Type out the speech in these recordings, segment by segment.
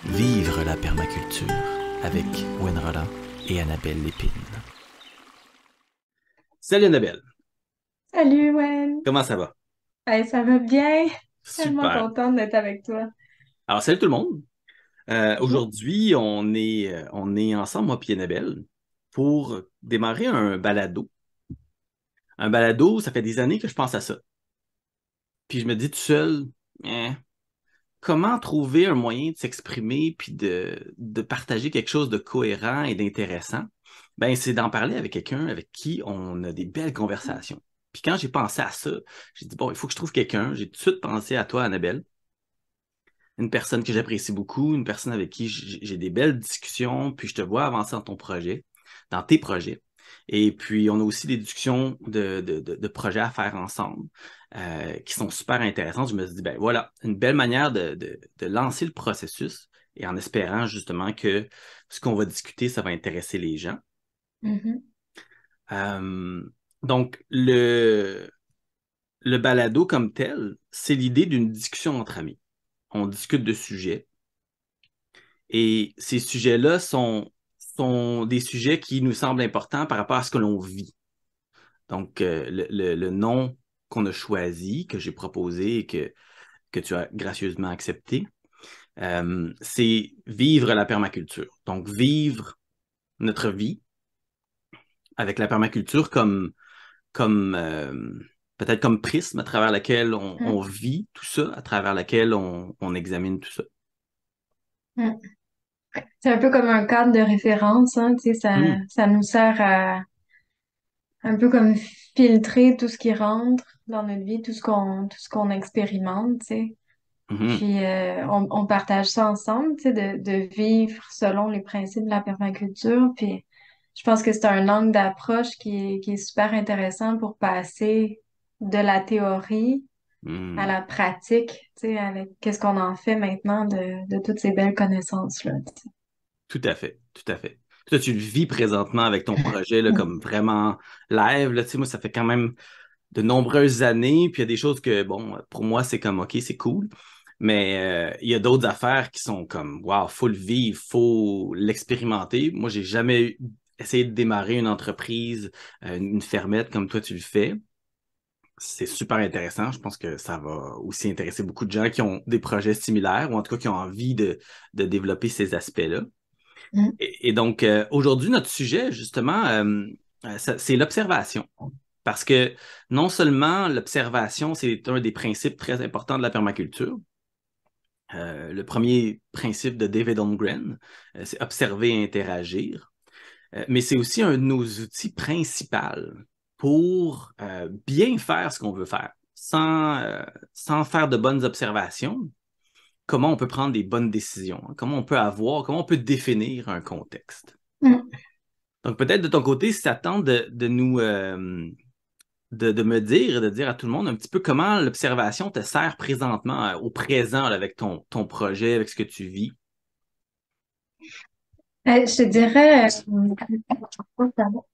Vivre la permaculture avec Wenrala et Annabelle Lépine. Salut Annabelle, Salut, Wen. comment ça va? Hey, ça va bien? Tellement Super. contente d'être avec toi. Alors salut tout le monde. Mhm. Aujourd'hui, on est ensemble, moi et Annabelle, pour démarrer un balado. Un balado, ça fait des années que je pense à ça. Puis je me dis tout seul, eh, comment trouver un moyen de s'exprimer puis de partager quelque chose de cohérent et d'intéressant? Ben, c'est d'en parler avec quelqu'un avec qui on a des belles conversations. Puis quand j'ai pensé à ça, j'ai dit, bon, il faut que je trouve quelqu'un. J'ai tout de suite pensé à toi, Annabelle, une personne que j'apprécie beaucoup, une personne avec qui j'ai des belles discussions, puis je te vois avancer dans ton projet, dans tes projets. Et puis, on a aussi des discussions de projets à faire ensemble qui sont super intéressantes. Je me suis dit, ben voilà, une belle manière de lancer le processus et en espérant justement que ce qu'on va discuter, ça va intéresser les gens. Mhm. Euh, donc, le balado comme tel, c'est l'idée d'une discussion entre amis. On discute de sujets. Et ces sujets-là sont des sujets qui nous semblent importants par rapport à ce que l'on vit. Donc, le nom qu'on a choisi, que j'ai proposé et que tu as gracieusement accepté, c'est vivre la permaculture. Donc, vivre notre vie avec la permaculture comme peut-être comme prisme à travers lequel on Mhm. vit tout ça, à travers lequel on examine tout ça. Mhm. C'est un peu comme un cadre de référence, hein, tu sais, Hum, ça nous sert à un peu comme filtrer tout ce qui rentre dans notre vie, tout ce qu'on expérimente, tu sais. mhm. Puis on partage ça ensemble, tu sais, de vivre selon les principes de la permaculture. Puis je pense que c'est un angle d'approche qui est super intéressant pour passer de la théorie à Hmm. la pratique, tu sais, avec qu'est-ce qu'on en fait maintenant de toutes ces belles connaissances-là. Tu sais. Tout à fait, tout à fait. Toi, tu le vis présentement avec ton projet là, Mm. comme vraiment live. Là, tu sais, moi, ça fait quand même de nombreuses années, puis il y a des choses que, bon, pour moi, c'est comme, OK, c'est cool. Mais il y a d'autres affaires qui sont comme, wow, faut le vivre, faut l'expérimenter. Moi, j'ai jamais essayé de démarrer une entreprise, une fermette comme toi, tu le fais. C'est super intéressant. Je pense que ça va aussi intéresser beaucoup de gens qui ont des projets similaires ou en tout cas qui ont envie de développer ces aspects-là. Mm. Et donc, aujourd'hui, notre sujet, justement, c'est l'observation. Parce que non seulement l'observation, c'est un des principes très importants de la permaculture. Le premier principe de David Holmgren, c'est observer et interagir. Mais c'est aussi un de nos outils principaux pour bien faire ce qu'on veut faire. Sans faire de bonnes observations, comment on peut prendre des bonnes décisions, hein? Comment on peut définir un contexte. Mm. Donc, peut-être de ton côté, si ça tente de nous de me dire, de dire à tout le monde un petit peu comment l'observation te sert présentement, au présent, là, avec ton projet, avec ce que tu vis. Je te dirais,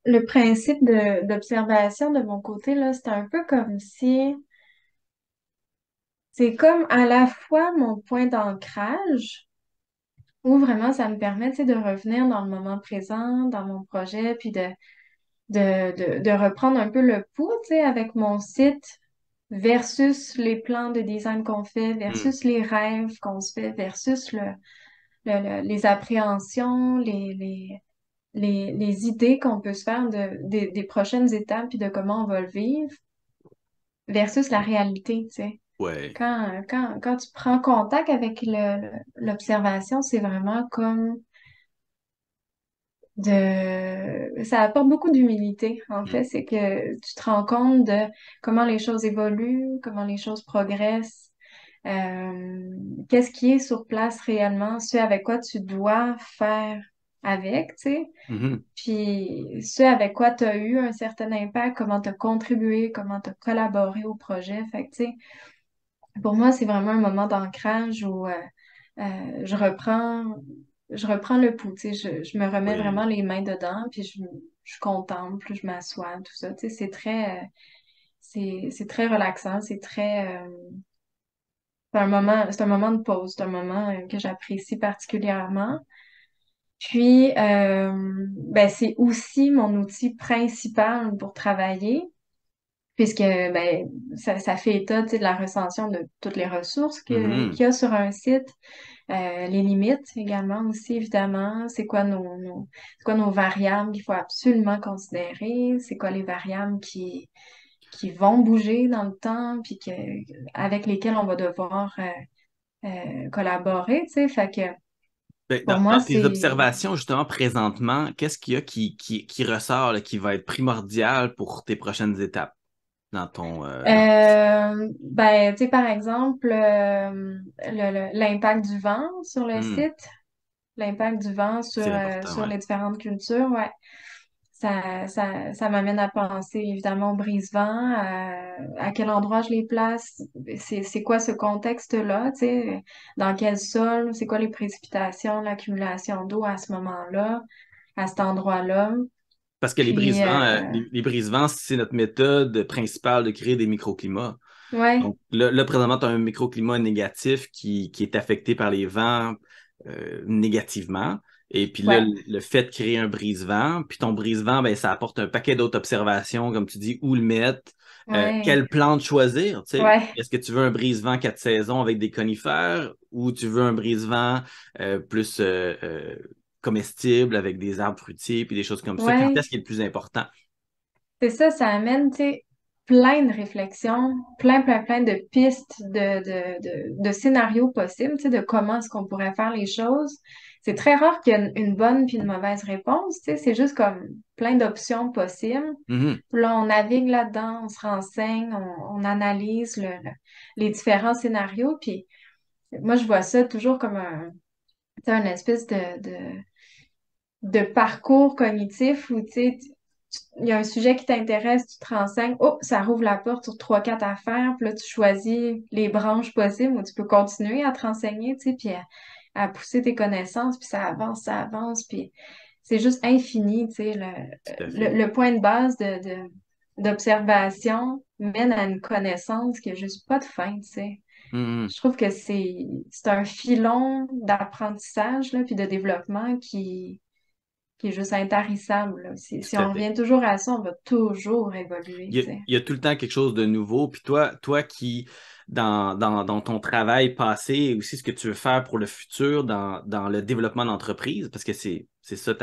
le principe d'observation de mon côté, là, c'est un peu comme si c'est comme à la fois mon point d'ancrage, où vraiment ça me permet, tu sais, de revenir dans le moment présent, dans mon projet, puis de reprendre un peu le pouls, tu sais, avec mon site versus les plans de design qu'on fait, Hmm. versus les rêves qu'on se fait, versus les appréhensions, les idées qu'on peut se faire des prochaines étapes, puis de comment on va le vivre, versus la réalité, tu sais. Ouais. Quand tu prends contact avec l'observation, c'est vraiment comme ça apporte beaucoup d'humilité, en Hmm. fait. C'est que tu te rends compte de comment les choses évoluent, comment les choses progressent, qu'est-ce qui est sur place réellement, ce avec quoi tu dois faire avec, tu sais. Mhm. Puis ce avec quoi tu as eu un certain impact, comment tu as contribué, comment tu as collaboré au projet. Fait que, tu sais, pour moi, c'est vraiment un moment d'ancrage où je je reprends le pouls, tu sais, je me remets Ouais. vraiment les mains dedans, puis je contemple, je m'assois, tout ça, tu sais, c'est très relaxant, c'est très, c'est un moment de pause, c'est un moment que j'apprécie particulièrement. Puis, ben, c'est aussi mon outil principal pour travailler, puisque ben, ça fait état, tu sais, de la recension de toutes les ressources Mhm. qu'il y a sur un site, les limites également aussi, évidemment. C'est quoi nos variables qu'il faut absolument considérer? C'est quoi les variables qui vont bouger dans le temps, puis avec lesquelles on va devoir collaborer, tu sais. Fait que Ben, pour moi, dans tes c'est observations, justement, présentement, qu'est-ce qu'il y a qui ressort, là, qui va être primordial pour tes prochaines étapes dans ton ben, tu sais, par exemple, l'impact du vent sur le Hmm, site, l'impact du vent c'est important, sur ouais. les différentes cultures, ouais. Ça m'amène à penser évidemment au brise-vent, à quel endroit je les place, c'est quoi ce contexte-là, tu sais, dans quel sol, c'est quoi les précipitations, l'accumulation d'eau à ce moment-là, à cet endroit-là. Parce que les Puis, brise-vents, les brise-vents, c'est notre méthode principale de créer des microclimats. ouais, Donc là présentement, tu as un microclimat négatif qui est affecté par les vents négativement. Et puis là, ouais, le fait de créer un brise-vent, puis ton brise-vent, ben, ça apporte un paquet d'autres observations, comme tu dis, où le mettre, ouais, quelle plante choisir, tu sais. ouais. Est-ce que tu veux un brise-vent 4 saisons avec des conifères ou tu veux un brise-vent plus comestible avec des arbres fruitiers puis des choses comme ça? Quand Ouais, est-ce qui est le plus important? c'est ça, ça amène, tu sais, plein de réflexions, plein de pistes, de scénarios possibles, tu sais, de comment est-ce qu'on pourrait faire les choses. C'est très rare qu'il y ait une bonne puis une mauvaise réponse, tu sais, c'est juste comme plein d'options possibles. Mhm. Puis là, on navigue là-dedans, on se renseigne, on analyse les différents scénarios, puis moi, je vois ça toujours comme tu sais, une espèce de parcours cognitif où, tu sais, il y a un sujet qui t'intéresse, tu te renseignes, oh, ça rouvre la porte sur trois, quatre affaires, puis là, tu choisis les branches possibles où tu peux continuer à te renseigner, tu sais, puis à pousser tes connaissances, puis ça avance, puis c'est juste infini, tu sais, Tout à fait. le point de base d'observation mène à une connaissance qui n'a juste pas de fin, tu sais. Mhm. Je trouve que c'est un filon d'apprentissage, là, puis de développement qui est juste intarissable, là. Si Tout à on fait. revient toujours à ça, on va toujours évoluer, tu sais. Il y a tout le temps quelque chose de nouveau. Puis toi qui, dans ton travail passé et aussi ce que tu veux faire pour le futur dans le développement d'entreprise, parce que c'est ça,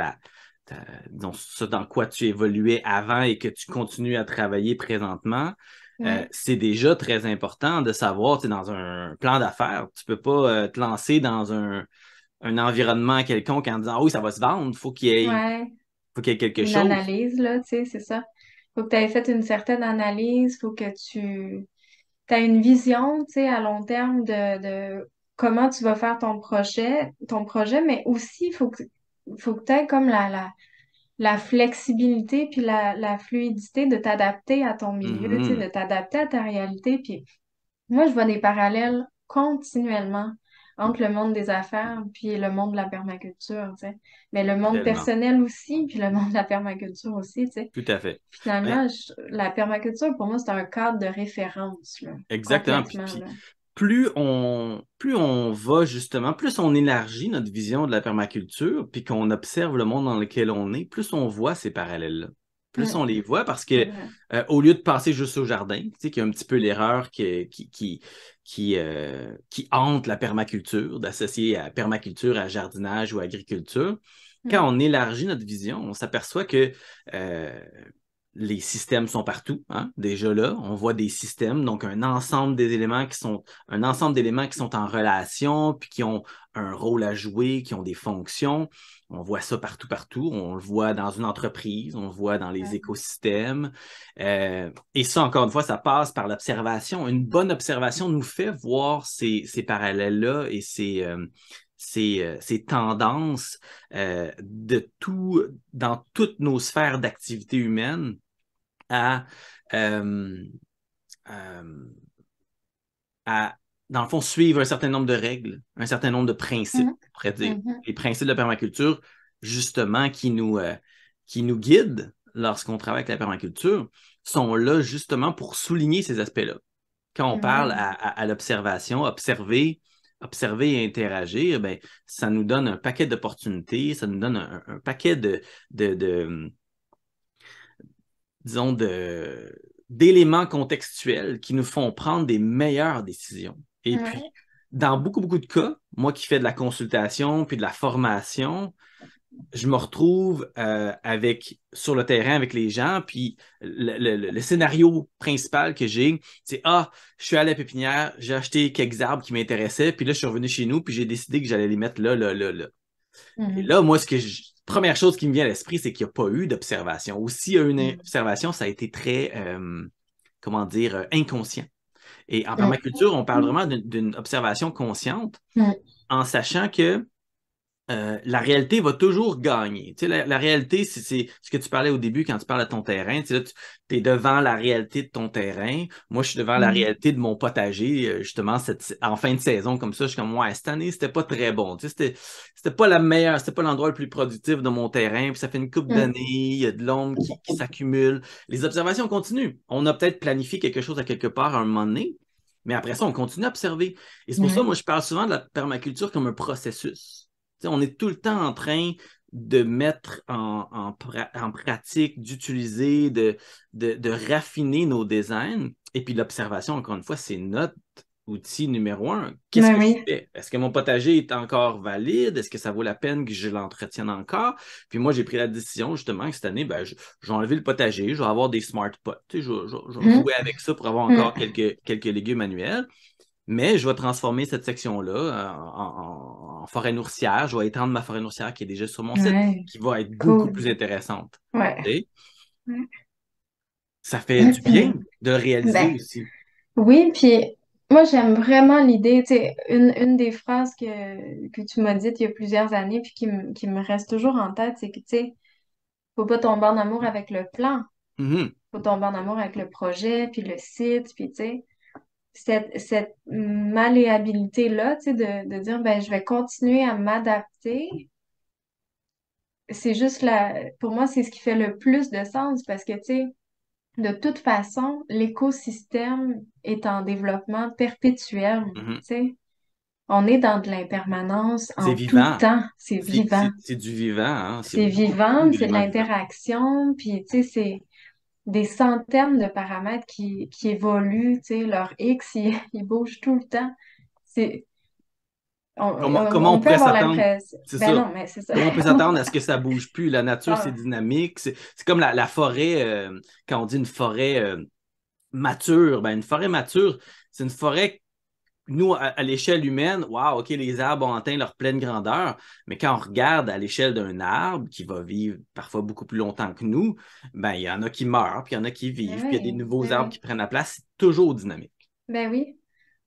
disons, ça dans quoi tu évoluais avant et que tu continues à travailler présentement, Ouais, c'est déjà très important de savoir, tu sais, dans un plan d'affaires, tu peux pas te lancer dans un environnement quelconque en disant, ah oui, ça va se vendre, ouais, faut qu'il y ait quelque une chose. analyse, là, tu sais, c'est ça. Faut que tu aies fait une certaine analyse, faut que tu aies une vision, tu sais, à long terme de comment tu vas faire ton projet, mais aussi, faut que tu aies comme la flexibilité puis la fluidité de t'adapter à ton milieu, tu sais, de Mhm. t'adapter à ta réalité. Puis moi, je vois des parallèles continuellement entre le monde des affaires puis le monde de la permaculture, tu sais. Mais le monde Tellement. personnel aussi, puis le monde de la permaculture aussi, tu sais. Tout à fait. Ben, Finalement, la permaculture, pour moi, c'est un cadre de référence, là, exactement. complètement, là. Plus on va justement, plus on élargit notre vision de la permaculture, puis qu'on observe le monde dans lequel on est, plus on voit ces parallèles-là. Plus on les voit parce C'est que vrai. au lieu de passer juste au jardin, tu sais, qu'il y a un petit peu l'erreur qui hante la permaculture, d'associer à permaculture à jardinage ou agriculture. Quand Mm, on élargit notre vision, on s'aperçoit que euh, les systèmes sont partout, hein. Déjà là, on voit des systèmes, donc un ensemble d'éléments qui sont en relation, puis qui ont un rôle à jouer, qui ont des fonctions. On voit ça partout, partout. On le voit dans une entreprise, on le voit dans les ouais, écosystèmes. Et ça, encore une fois, ça passe par l'observation. Une bonne observation nous fait voir ces parallèles-là et ces tendances dans toutes nos sphères d'activité humaine à, euh, euh, à, dans le fond, suivre un certain nombre de règles, un certain nombre de principes, mm, on pourrait dire. mhm, Les principes de la permaculture, justement, qui nous guident lorsqu'on travaille avec la permaculture, sont là justement pour souligner ces aspects-là. quand on parle Ouais. à l'observation, observer et interagir, ben, ça nous donne un paquet d'opportunités, ça nous donne un paquet de, disons, d'éléments contextuels qui nous font prendre des meilleures décisions. Et puis, Ouais. dans beaucoup, beaucoup de cas, moi qui fais de la consultation puis de la formation, je me retrouve sur le terrain avec les gens, puis le scénario principal que j'ai, c'est ah, je suis allé à la pépinière, j'ai acheté quelques arbres qui m'intéressaient, puis là, je suis revenu chez nous, puis j'ai décidé que j'allais les mettre là, là, là, là. Et Mhm. là, moi, première chose qui me vient à l'esprit, c'est qu'il n'y a pas eu d'observation. Ou s'il y a eu une Mhm. observation, ça a été très, comment dire, inconscient. Et en Mhm. permaculture, on parle vraiment d'une observation consciente Mhm. en sachant que la réalité va toujours gagner. Tu sais, la réalité, c'est ce que tu parlais au début quand tu parles de ton terrain. Tu sais, là, tu es devant la réalité de ton terrain. Moi, je suis devant la Mhm. réalité de mon potager. Justement, en fin de saison, comme ça, je suis comme, ouais, cette année, c'était pas très bon. Tu sais, c'était pas la meilleure, c'était pas l'endroit le plus productif de mon terrain. Puis ça fait une couple Mhm. d'années, il y a de l'ombre qui s'accumule. Les observations continuent. On a peut-être planifié quelque chose à quelque part à un moment donné, mais après ça, on continue à observer. Et c'est pour ça, Ouais. moi, je parle souvent de la permaculture comme un processus. T'sais, on est tout le temps en train de mettre en pratique, d'utiliser, de raffiner nos designs. Et puis l'observation, encore une fois, c'est notre outil numéro un. Qu'est-ce Ouais, que je oui. fais? Est-ce que mon potager est encore valide? Est-ce que ça vaut la peine que je l'entretienne encore? Puis moi, j'ai pris la décision justement que cette année, ben, je vais enlever le potager, je vais avoir des smart pots. Je vais Mhm. jouer avec ça pour avoir encore Mhm. quelques légumes annuels. Mais je vais transformer cette section-là en forêt nourricière. Je vais étendre ma forêt nourricière qui est déjà sur mon site, Ouais. qui va être beaucoup Cool. plus intéressante. Ouais. Tu sais, Ouais. ça fait du bien de le réaliser Ben, aussi. oui, puis moi j'aime vraiment l'idée, tu sais, une des phrases que tu m'as dites il y a plusieurs années puis qui me reste toujours en tête, c'est que, tu sais, faut pas tomber en amour avec le plan, Mhm. faut tomber en amour avec le projet, puis le site, puis tu sais, cette malléabilité-là, tu sais, de dire, ben, je vais continuer à m'adapter, c'est juste pour moi, c'est ce qui fait le plus de sens parce que, tu sais, de toute façon, l'écosystème est en développement perpétuel, tu Mhm. sais. On est dans de l'impermanence C'est en tout vivant. temps. C'est vivant. C'est du vivant, hein. C'est C'est beaucoup, beaucoup vivant, c'est de d'éléments vivants. l'interaction, puis tu sais, c'est des centaines de paramètres qui évoluent, tu sais, leur X, ils bougent tout le temps. C'est, Comment on on peut pourrait avoir s'attendre? l'impression. C'est Ben ça. non, mais c'est ça. Comment on peut s'attendre à ce que ça bouge plus? La nature, c'est Ah, dynamique. C'est comme la forêt, quand on dit une forêt mature, ben une forêt mature, c'est une forêt nous, à l'échelle humaine, wow, OK, les arbres ont atteint leur pleine grandeur, mais quand on regarde à l'échelle d'un arbre qui va vivre parfois beaucoup plus longtemps que nous, ben, il y en a qui meurent, puis il y en a qui ben vivent, puis il y a des oui, nouveaux ben arbres oui. qui prennent la place. C'est toujours dynamique. Ben oui.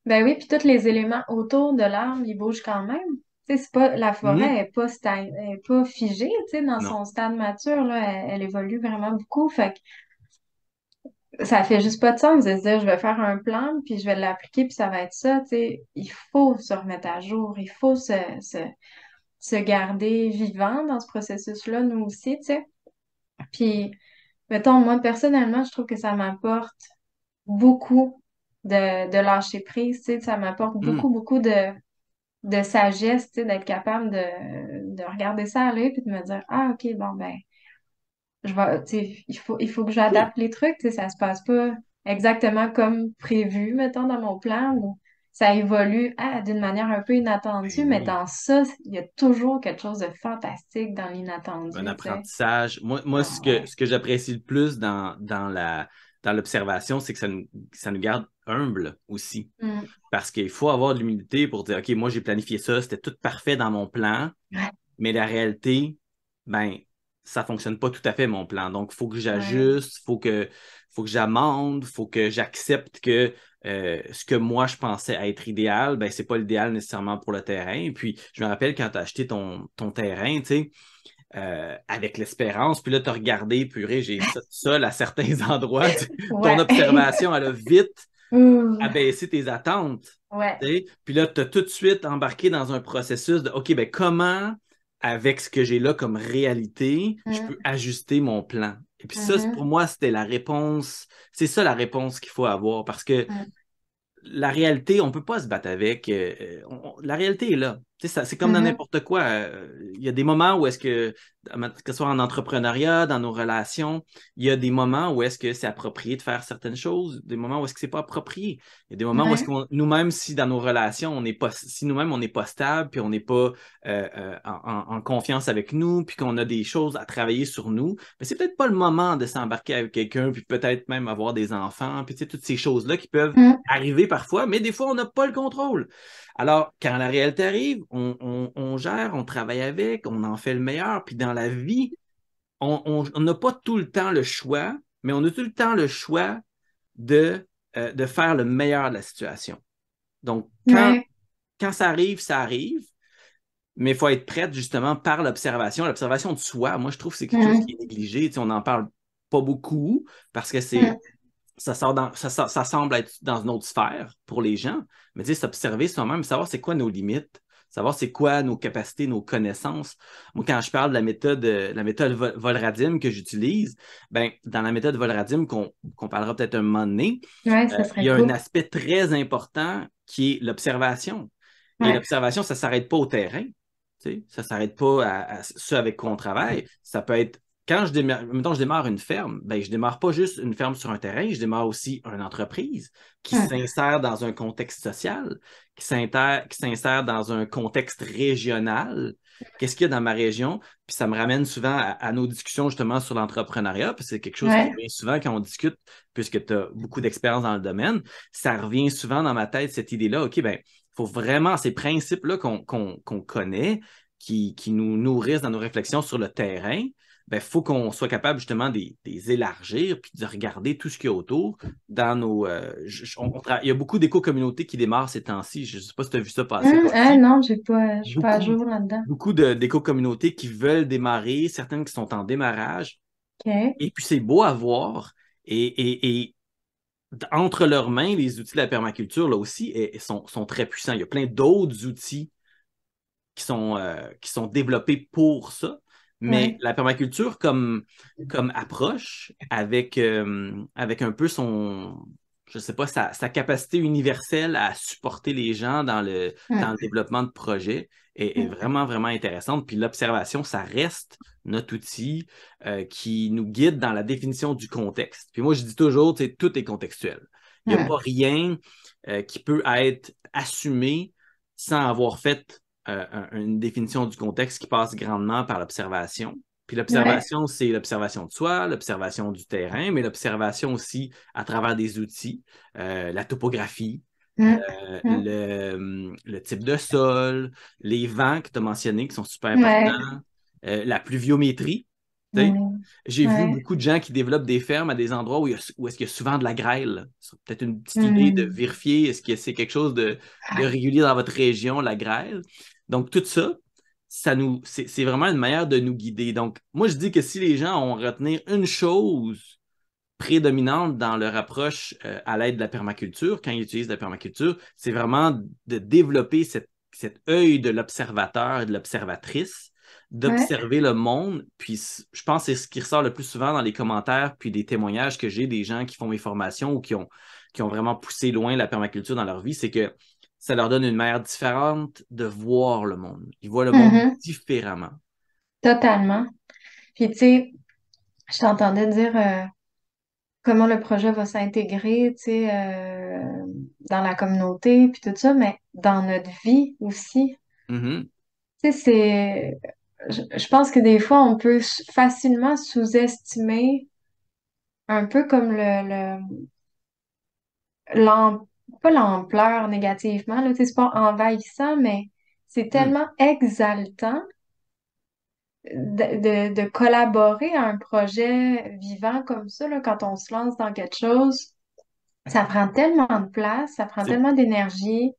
Ben oui, puis tous les éléments autour de l'arbre, ils bougent quand même. Tu sais, c'est pas, la forêt Mhm. elle est pas figée, tu sais, dans Non. son stade mature, là, elle évolue vraiment beaucoup. Fait que ça fait juste pas de sens de se dire, je vais faire un plan, puis je vais l'appliquer, puis ça va être ça, tu sais. Il faut se remettre à jour, il faut se garder vivant dans ce processus-là, nous aussi, tu sais. Puis, mettons, moi, personnellement, je trouve que ça m'apporte beaucoup de lâcher prise, tu sais, ça m'apporte Mhm. beaucoup, beaucoup de sagesse, tu sais, d'être capable de regarder ça aller puis de me dire, ah, OK, bon, ben, tu sais, il faut que Oui. j'adapte les trucs, tu sais, ça se passe pas exactement comme prévu, mettons, dans mon plan, ou ça évolue d'une manière un peu inattendue, Ben mais oui. dans ça, il y a toujours quelque chose de fantastique dans Un l'inattendu, tu sais. apprentissage. Moi Ah, ouais. ce que j'apprécie le plus dans l'observation, c'est que ça nous garde humbles aussi. Mm. Parce qu'il faut avoir de l'humilité pour dire, OK, moi, j'ai planifié ça, c'était tout parfait dans mon plan. Ouais. Mais la réalité, ben, ça fonctionne pas tout à fait mon plan. Donc, il faut que Ouais. j'ajuste, faut que j'amende, faut que j'accepte que ce que moi je pensais être idéal, ben, c'est pas l'idéal nécessairement pour le terrain. Et puis, je me rappelle quand tu as acheté ton terrain, tu sais, avec l'espérance, puis là, tu as regardé, purée, j'ai ça seul à certains endroits. Ton Ouais. observation, elle a vite Ouh. abaissé tes attentes. Ouais. Tu sais. Puis là, tu as tout de suite embarqué dans un processus de OK, ben comment, avec ce que j'ai là comme réalité, je Mm. peux ajuster mon plan. Et puis ça, pour Mhm. moi, c'était la réponse. C'est ça la réponse qu'il faut avoir parce que Mm. la réalité, on ne peut pas se battre avec. La réalité est là. Tu sais, c'est comme dans Mhm. n'importe quoi. Il y a des moments où est-ce que ce soit en entrepreneuriat, dans nos relations, il y a des moments où est-ce que c'est approprié de faire certaines choses, des moments où est-ce que c'est pas approprié. Il y a des moments où est-ce Ouais. qu'on, nous-mêmes, si dans nos relations, on n'est pas, si nous-mêmes, on n'est pas stable, puis on n'est pas en confiance avec nous, puis qu'on a des choses à travailler sur nous, mais c'est peut-être pas le moment de s'embarquer avec quelqu'un, puis peut-être même avoir des enfants, puis tu sais, toutes ces choses-là qui peuvent Mhm. arriver parfois, mais des fois, on n'a pas le contrôle. Alors, quand la réalité arrive, on gère, on travaille avec, on en fait le meilleur. Puis dans la vie, on n'a pas tout le temps le choix, mais on a tout le temps le choix de faire le meilleur de la situation. Donc, Ouais. quand ça arrive, mais il faut être prête justement par l'observation. L'observation de soi, moi, je trouve que c'est quelque chose qui Mhm. est négligé. Tu sais, on n'en parle pas beaucoup parce que Mhm. ça semble être dans une autre sphère pour les gens, mais tu sais, s'observer soi-même, savoir c'est quoi nos limites, savoir c'est quoi nos capacités, nos connaissances. Moi, quand je parle de la méthode Volradim que j'utilise, ben, dans la méthode Volradim qu'on parlera peut-être un moment donné, Ouais, ça il serait y a un cool. aspect très important qui est l'observation. Et Ouais. l'observation, ça ne s'arrête pas au terrain. Tu sais, ça ne s'arrête pas à ce avec quoi on travaille. Ça peut être quand mettons, je démarre une ferme, ben, je démarre pas juste une ferme sur un terrain, je démarre aussi une entreprise qui Mhm. s'insère dans un contexte social, qui s'insère dans un contexte régional. Qu'est-ce qu'il y a dans ma région? Puis ça me ramène souvent à nos discussions justement sur l'entrepreneuriat, parce que c'est quelque chose qui Ouais. revient souvent quand on discute, puisque tu as beaucoup d'expérience dans le domaine. Ça revient souvent dans ma tête, cette idée-là. OK, ben, il faut vraiment ces principes-là qu'on connaît, qui nous nourrissent dans nos réflexions sur le terrain, ben, faut qu'on soit capable justement de les élargir puis de regarder tout ce qu'il y a autour dans nos. Il y a beaucoup d'éco-communautés qui démarrent ces temps-ci. Je ne sais pas si tu as vu ça passer Ah aussi. non, je suis pas à Beaucoup, jour là-dedans. beaucoup d'éco-communautés qui veulent démarrer, certaines qui sont en démarrage. OK. Et puis c'est beau à voir. Et entre leurs mains, les outils de la permaculture, là aussi, sont très puissants. Il y a plein d'autres outils qui sont développés pour ça. Mais Ouais. la permaculture, comme approche, avec un peu je sais pas, sa capacité universelle à supporter les gens dans le Mhm. développement de projets est vraiment, vraiment intéressante. Puis l'observation, ça reste notre outil qui nous guide dans la définition du contexte. Puis moi, je dis toujours, tu sais, tout est contextuel. Il n'y a pas Mhm. rien qui peut être assumé sans avoir fait une définition du contexte qui passe grandement par l'observation. Puis Ouais. l'observation, c'est l'observation de soi, l'observation du terrain, mais l'observation aussi à travers des outils, la topographie, Mhm. Mhm. le type de sol, les vents que tu as mentionnés qui sont super importants, Ouais. la pluviométrie. Tu sais. Ouais. J'ai vu Ouais. beaucoup de gens qui développent des fermes à des endroits où est-ce qu'il y a souvent de la grêle. C'est peut-être une petite idée de Mhm. vérifier est-ce que c'est quelque chose de régulier dans votre région, la grêle. Donc, tout ça, c'est vraiment une manière de nous guider. Donc, moi, je dis que si les gens ont retenir une chose prédominante dans leur approche à l'aide de la permaculture, quand ils utilisent la permaculture, c'est vraiment de développer cet œil de l'observateur et de l'observatrice, Ouais. d'observer le monde. Puis je pense que c'est ce qui ressort le plus souvent dans les commentaires puis des témoignages que j'ai des gens qui font mes formations ou qui ont vraiment poussé loin la permaculture dans leur vie, c'est que ça leur donne une manière différente de voir le monde. Ils voient le monde Mhm. différemment. Totalement. Puis, tu sais, je t'entendais dire comment le projet va s'intégrer, tu sais, dans la communauté, puis tout ça, mais dans notre vie aussi. Mhm. Tu sais, je pense que des fois, on peut facilement sous-estimer un peu comme l'am- pas l'ampleur négativement, là, tu sais, c'est pas envahissant, mais c'est Mhm. tellement exaltant de collaborer à un projet vivant comme ça, là, quand on se lance dans quelque chose. Ça prend tellement de place, ça prend C'est- tellement d'énergie,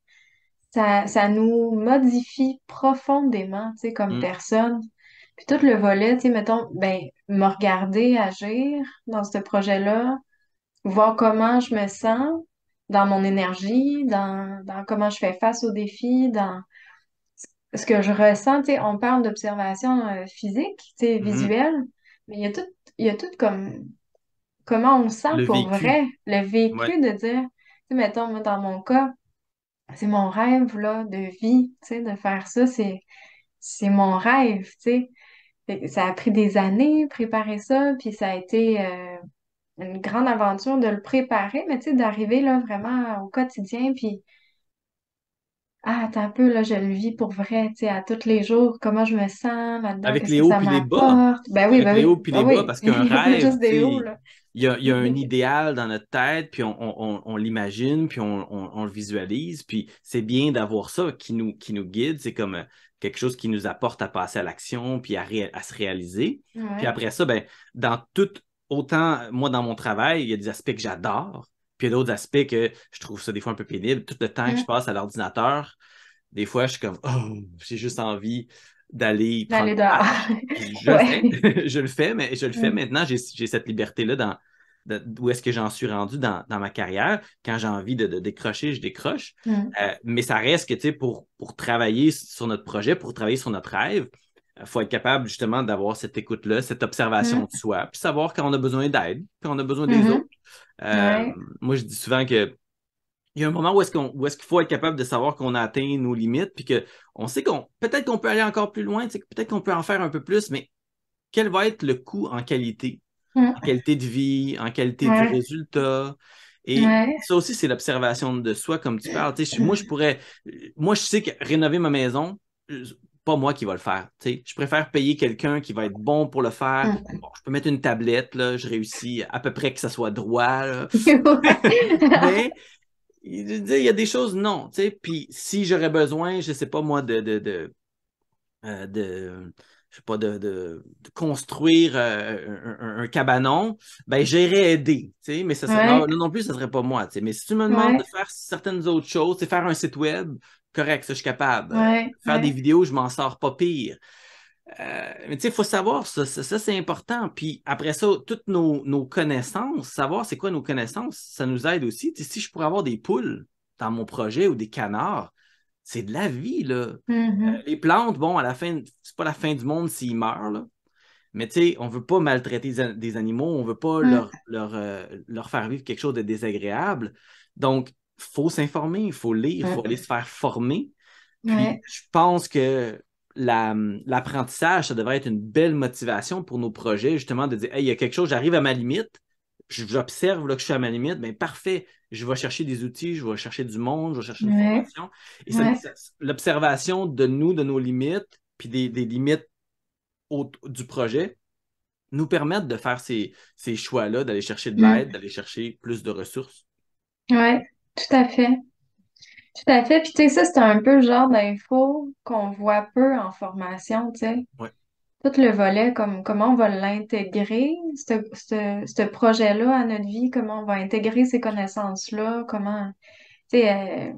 ça nous modifie profondément, tu sais, comme mhm. personne. Puis tout le volet, tu sais, mettons, ben, me regarder agir dans ce projet-là, voir comment je me sens dans mon énergie, dans comment je fais face aux défis, dans ce que je ressens, tu sais, on parle d'observation physique, tu sais, Mhm. visuelle, mais il y a tout comme comment on se sent Le pour vécu. vrai, le Ouais. vécu de dire, sais, mettons, moi, dans mon cas, c'est mon rêve, là, de vie, tu sais, de faire ça, c'est mon rêve, tu sais. Fait que ça a pris des années, préparer ça, puis ça a été une grande aventure de le préparer, mais tu sais, d'arriver, là, vraiment au quotidien, puis attends un peu, là, je le vis pour vrai, tu sais, à tous les jours, comment je me sens là-dedans, Avec qu'est-ce les que hauts ça puis les bas. m'apporte. Avec Ben les oui, hauts puis ben les bas, oui, parce qu'un il n'y a pas rêve, juste tu des hauts, sais, là. il y a un idéal dans notre tête, puis on l'imagine, puis on le visualise, puis c'est bien d'avoir ça qui nous guide. C'est comme quelque chose qui nous apporte à passer à l'action, puis à se réaliser. Puis Ouais. après ça, ben, dans tout, autant, moi, dans mon travail, il y a des aspects que j'adore, puis il y a d'autres aspects que je trouve ça des fois un peu pénible. Tout le temps que je Mm. passe à l'ordinateur, des fois, je suis comme, oh, j'ai juste envie d'aller prendre D'aller une dehors. marche. Puis je le fais, Ouais. je le fais, mais je le fais Mm. maintenant. J'ai cette liberté-là où est-ce que j'en suis rendu dans ma carrière. Quand j'ai envie de décrocher, je décroche. Mm. Mais ça reste que, tu sais, pour travailler sur notre projet, pour travailler sur notre rêve, il faut être capable justement d'avoir cette écoute-là, cette observation Mm. de soi, puis savoir quand on a besoin d'aide, puis on a besoin des Mhm. autres. Euh, Ouais. moi, je dis souvent que il y a un moment où est-ce qu'il faut être capable de savoir qu'on a atteint nos limites, puis qu'on sait qu'on peut-être qu'on peut aller encore plus loin, tu sais, peut-être qu'on peut en faire un peu plus, mais quel va être le coût en Mm. qualité de vie, en qualité du Ouais. résultat? Et Ouais. ça aussi, c'est l'observation de soi, comme tu parles. Tu sais, moi, je sais que rénover ma maison, euh, pas moi qui va le faire. Tu sais. Je préfère payer quelqu'un qui va être bon pour le faire. Mm. Bon, je peux mettre une tablette, là, je réussis à peu près que ça soit droit, là. Ouais. Mais il y a des choses, non, tu sais, puis si j'aurais besoin, je sais pas moi, je sais pas, de construire un cabanon, ben j'irais aider, tu sais, mais Ouais. non plus, ça serait pas moi, tu sais, mais si tu me demandes de Ouais. faire certaines autres choses, c'est faire un site web, correct, ça je suis capable. Ouais. Faire des Ouais. vidéos, je m'en sors pas pire. Mais tu sais, il faut savoir, ça, c'est important. Puis après ça, toutes nos connaissances, savoir c'est quoi nos connaissances, ça nous aide aussi. Tu sais, si je pourrais avoir des poules dans mon projet ou des canards, c'est de la vie, là. Mhm. Les plantes, bon, à la fin, c'est pas la fin du monde s'ils meurent, là. Mais tu sais, on veut pas maltraiter des animaux, on veut pas Mm. leur faire vivre quelque chose de désagréable. Donc, il faut s'informer, il faut lire, il faut aller Mm. se faire former. Puis, Ouais. je pense que l'apprentissage, ça devrait être une belle motivation pour nos projets, justement, de dire, hey, il y a quelque chose, j'arrive à ma limite, j'observe là, que je suis à ma limite, bien parfait, je vais chercher des outils, je vais chercher du monde, je vais chercher une Ouais. formation. Et Ouais. l'observation de nous, de nos limites, puis des limites du projet, nous permettent de faire ces choix-là, d'aller chercher de Mm. l'aide, d'aller chercher plus de ressources. Ouais. Tout à fait. Tout à fait. Puis, tu sais, ça, c'est un peu le genre d'info qu'on voit peu en formation, tu sais. Ouais. Tout le volet, comme comment on va l'intégrer, ce projet-là à notre vie, comment on va intégrer ces connaissances-là, comment, tu sais,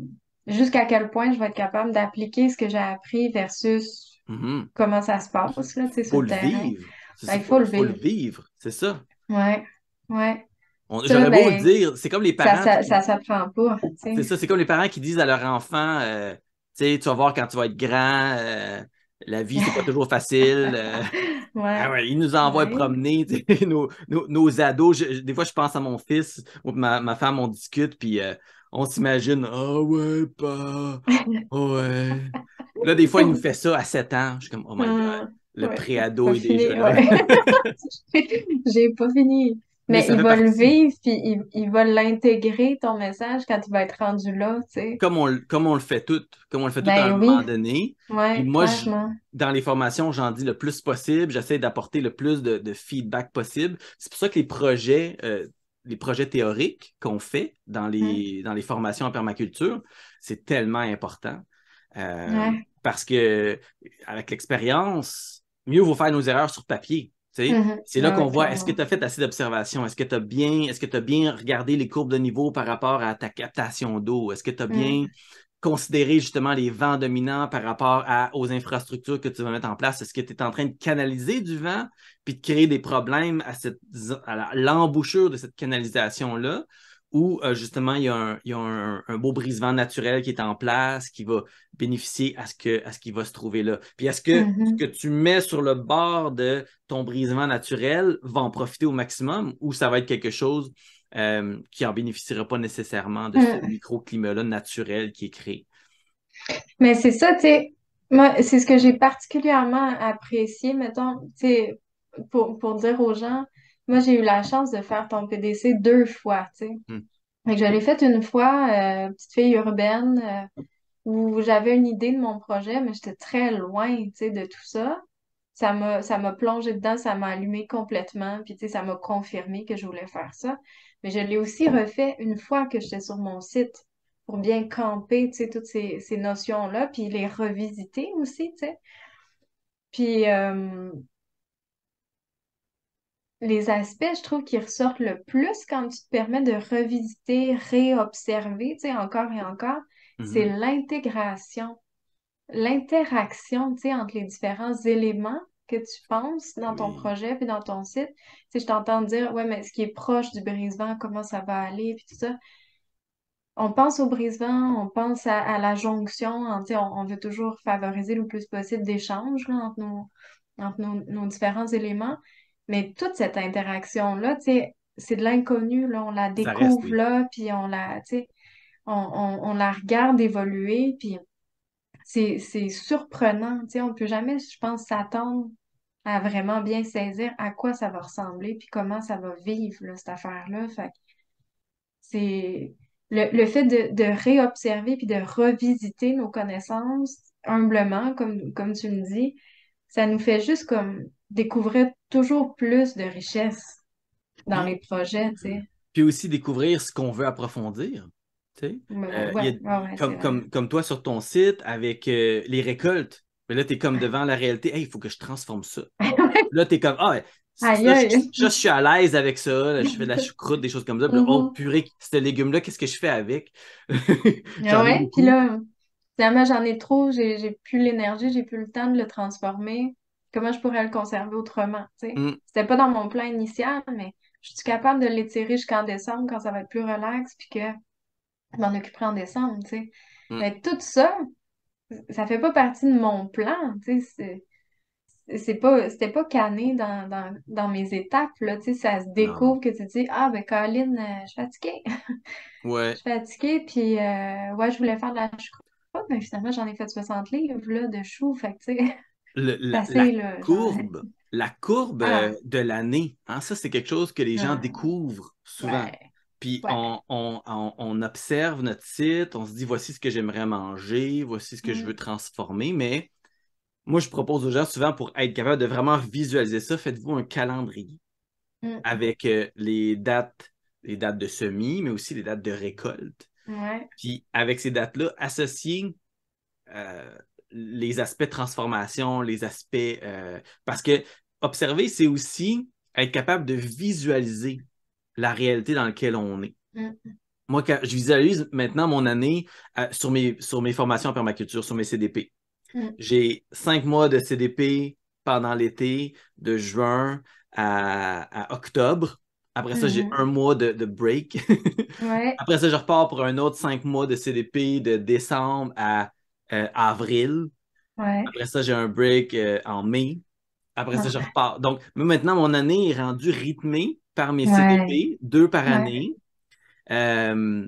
jusqu'à quel point je vais être capable d'appliquer ce que j'ai appris versus Mhm. comment ça se passe, là, tu sais, sur Faut le le terrain. vivre. C'est Ben, ça, il faut le faut le vivre. vivre, c'est ça. Ouais. Ouais. Ça, J'aurais beau le ben, dire, c'est comme les parents, tu sais, ça s'apprend pas, tu c'est sais. ça, c'est comme les parents qui disent à leur enfant, tu sais, tu vas voir quand tu vas être grand, la vie, c'est pas toujours facile. Ah Ouais. ouais, ils nous envoient Ouais. promener, tu sais, nos ados. Des fois, je pense à mon fils ou ma femme, on discute, puis on s'imagine, ah ouais, pas, ouais. Là, des fois, il nous fait ça à 7 ans. Je suis comme, oh my God, le Ouais. préado Pas est déjà fini, là. ouais. J'ai pas fini. Mais Mais ça il fait va le partie. vivre, puis il va l'intégrer, ton message, quand il va être rendu là, tu sais. Comme on le fait tout, comme on le fait tout à un Ben oui, moment donné. Puis ouais, moi, clairement. dans les formations, j'en dis le plus possible. J'essaie d'apporter le plus de feedback possible. C'est pour ça que les projets théoriques qu'on fait dans Mm. les formations en permaculture, c'est tellement important. Parce que avec l'expérience, mieux vaut faire nos erreurs sur papier. Tu sais. Mhm. C'est là Ah qu'on ouais, voit, est-ce que clairement. tu as fait assez d'observations? Est-ce que tu as bien regardé les courbes de niveau par rapport à ta captation d'eau? Est-ce que tu as bien Mm. considéré justement les vents dominants par rapport aux infrastructures que tu vas mettre en place? Est-ce que tu es en train de canaliser du vent puis de créer des problèmes à l'embouchure de cette canalisation-là? Ou justement, il y a un beau brise-vent naturel qui est en place, qui va bénéficier à ce qui va se trouver là. Puis est-ce que ce que Mhm. tu mets sur le bord de ton brisement naturel va en profiter au maximum ou ça va être quelque chose qui n'en bénéficiera pas nécessairement de ce microclimat-là naturel qui est créé. Mais c'est ça, tu sais, moi, c'est ce que j'ai particulièrement apprécié, mettons, tu sais, pour dire aux gens, moi, j'ai eu la chance de faire ton PDC 2 fois, tu sais. Hmm. Fait que je l'ai fait une fois, petite fille urbaine, où j'avais une idée de mon projet, mais j'étais très loin, tu sais, de tout ça. Ça m'a plongé dedans, ça m'a allumé complètement, puis tu sais, ça m'a confirmé que je voulais faire ça. Mais je l'ai aussi refait une fois que j'étais sur mon site pour bien camper, tu sais, toutes ces notions-là, puis les revisiter aussi, tu sais. Puis les aspects, je trouve, qui ressortent le plus quand tu te permets de revisiter, réobserver, tu sais, encore et encore, c'est Mhm. l'intégration, l'interaction, tu sais, entre les différents éléments que tu penses dans ton Oui, projet puis dans ton site. Tu sais, je t'entends dire, ouais, mais ce qui est proche du brise-vent, comment ça va aller, puis tout ça. On pense au brise-vent, on pense à la jonction, tu sais, on veut toujours favoriser le plus possible d'échanges là, entre nos différents éléments. Mais toute cette interaction-là, tu sais, c'est de l'inconnu, là, on la ça reste, découvre oui. là, puis on la, tu sais, on la regarde évoluer, puis c'est surprenant, tu sais, on peut jamais, je pense, s'attendre à vraiment bien saisir à quoi ça va ressembler, puis comment ça va vivre, là, cette affaire-là. Fait que c'est le fait de réobserver puis de revisiter nos connaissances humblement, comme tu me dis, ça nous fait juste comme découvrir toujours plus de richesses dans Puis, les projets, tu sais. puis aussi découvrir ce qu'on veut approfondir. Tu sais. Il y Ouais, ouais, ouais, c'est vrai. comme toi sur ton site avec les récoltes. Mais là, tu es comme devant la réalité. Hey, il faut que je transforme ça. Là, tu es comme, ah, ouais, Aïe, ça, aïe. je suis à l'aise avec ça. Là, je fais de la choucroute, des choses comme ça. Puis là, oh, Mhm. purée, ce légume-là, qu'est-ce que je fais avec? Ah J'en ai ouais, puis beaucoup. là, finalement, j'en ai trop, j'ai plus l'énergie, j'ai plus le temps de le transformer. Comment je pourrais le conserver autrement, tu sais? Hum, C'était pas dans mon plan initial, mais je suis capable de l'étirer jusqu'en décembre quand ça va être plus relax, puis que je m'en occuperai en décembre, tu sais. hum. Mais tout ça, ça fait pas partie de mon plan, tu sais. C'était pas canné dans mes étapes, là, tu sais. Ça se Non. découvre que tu dis, ah, ben, Colin, je suis fatiguée. Je Ouais. suis fatiguée, puis ouais, je voulais faire de la choucroute, mais finalement, j'en ai fait 60 livres là, de choux, fait que tu sais, Le- c'est la, la assez, là, genre. courbe, la courbe Ah, de l'année, hein, ça, c'est quelque chose que les gens ah, découvrent souvent. ouais, Puis ouais. on observe notre site, on se dit, voici ce que j'aimerais manger, voici ce que je veux Mm, transformer. Mais moi, je propose aux gens souvent pour être capable de vraiment visualiser ça, faites-vous un calendrier mm, avec les dates de semis, mais aussi les dates de récolte. ouais. Puis avec ces dates-là, associez euh, les aspects de transformation, les aspects. Parce que observer, c'est aussi être capable de visualiser la réalité dans laquelle on est. Mm, Moi, quand je visualise maintenant mon année sur mes formations en permaculture, sur mes CDP. mm, J'ai 5 mois de CDP pendant l'été, de juin à octobre. Après ça, j'ai un mhm. mois de break. Ouais, Après ça, je repars pour un autre 5 mois de CDP de décembre à avril. ouais. Après ça, j'ai un break en mai. Après ça, je Ah, repars. Donc, maintenant, mon année est rendue rythmée par mes ouais, CDP, 2 par année. ouais.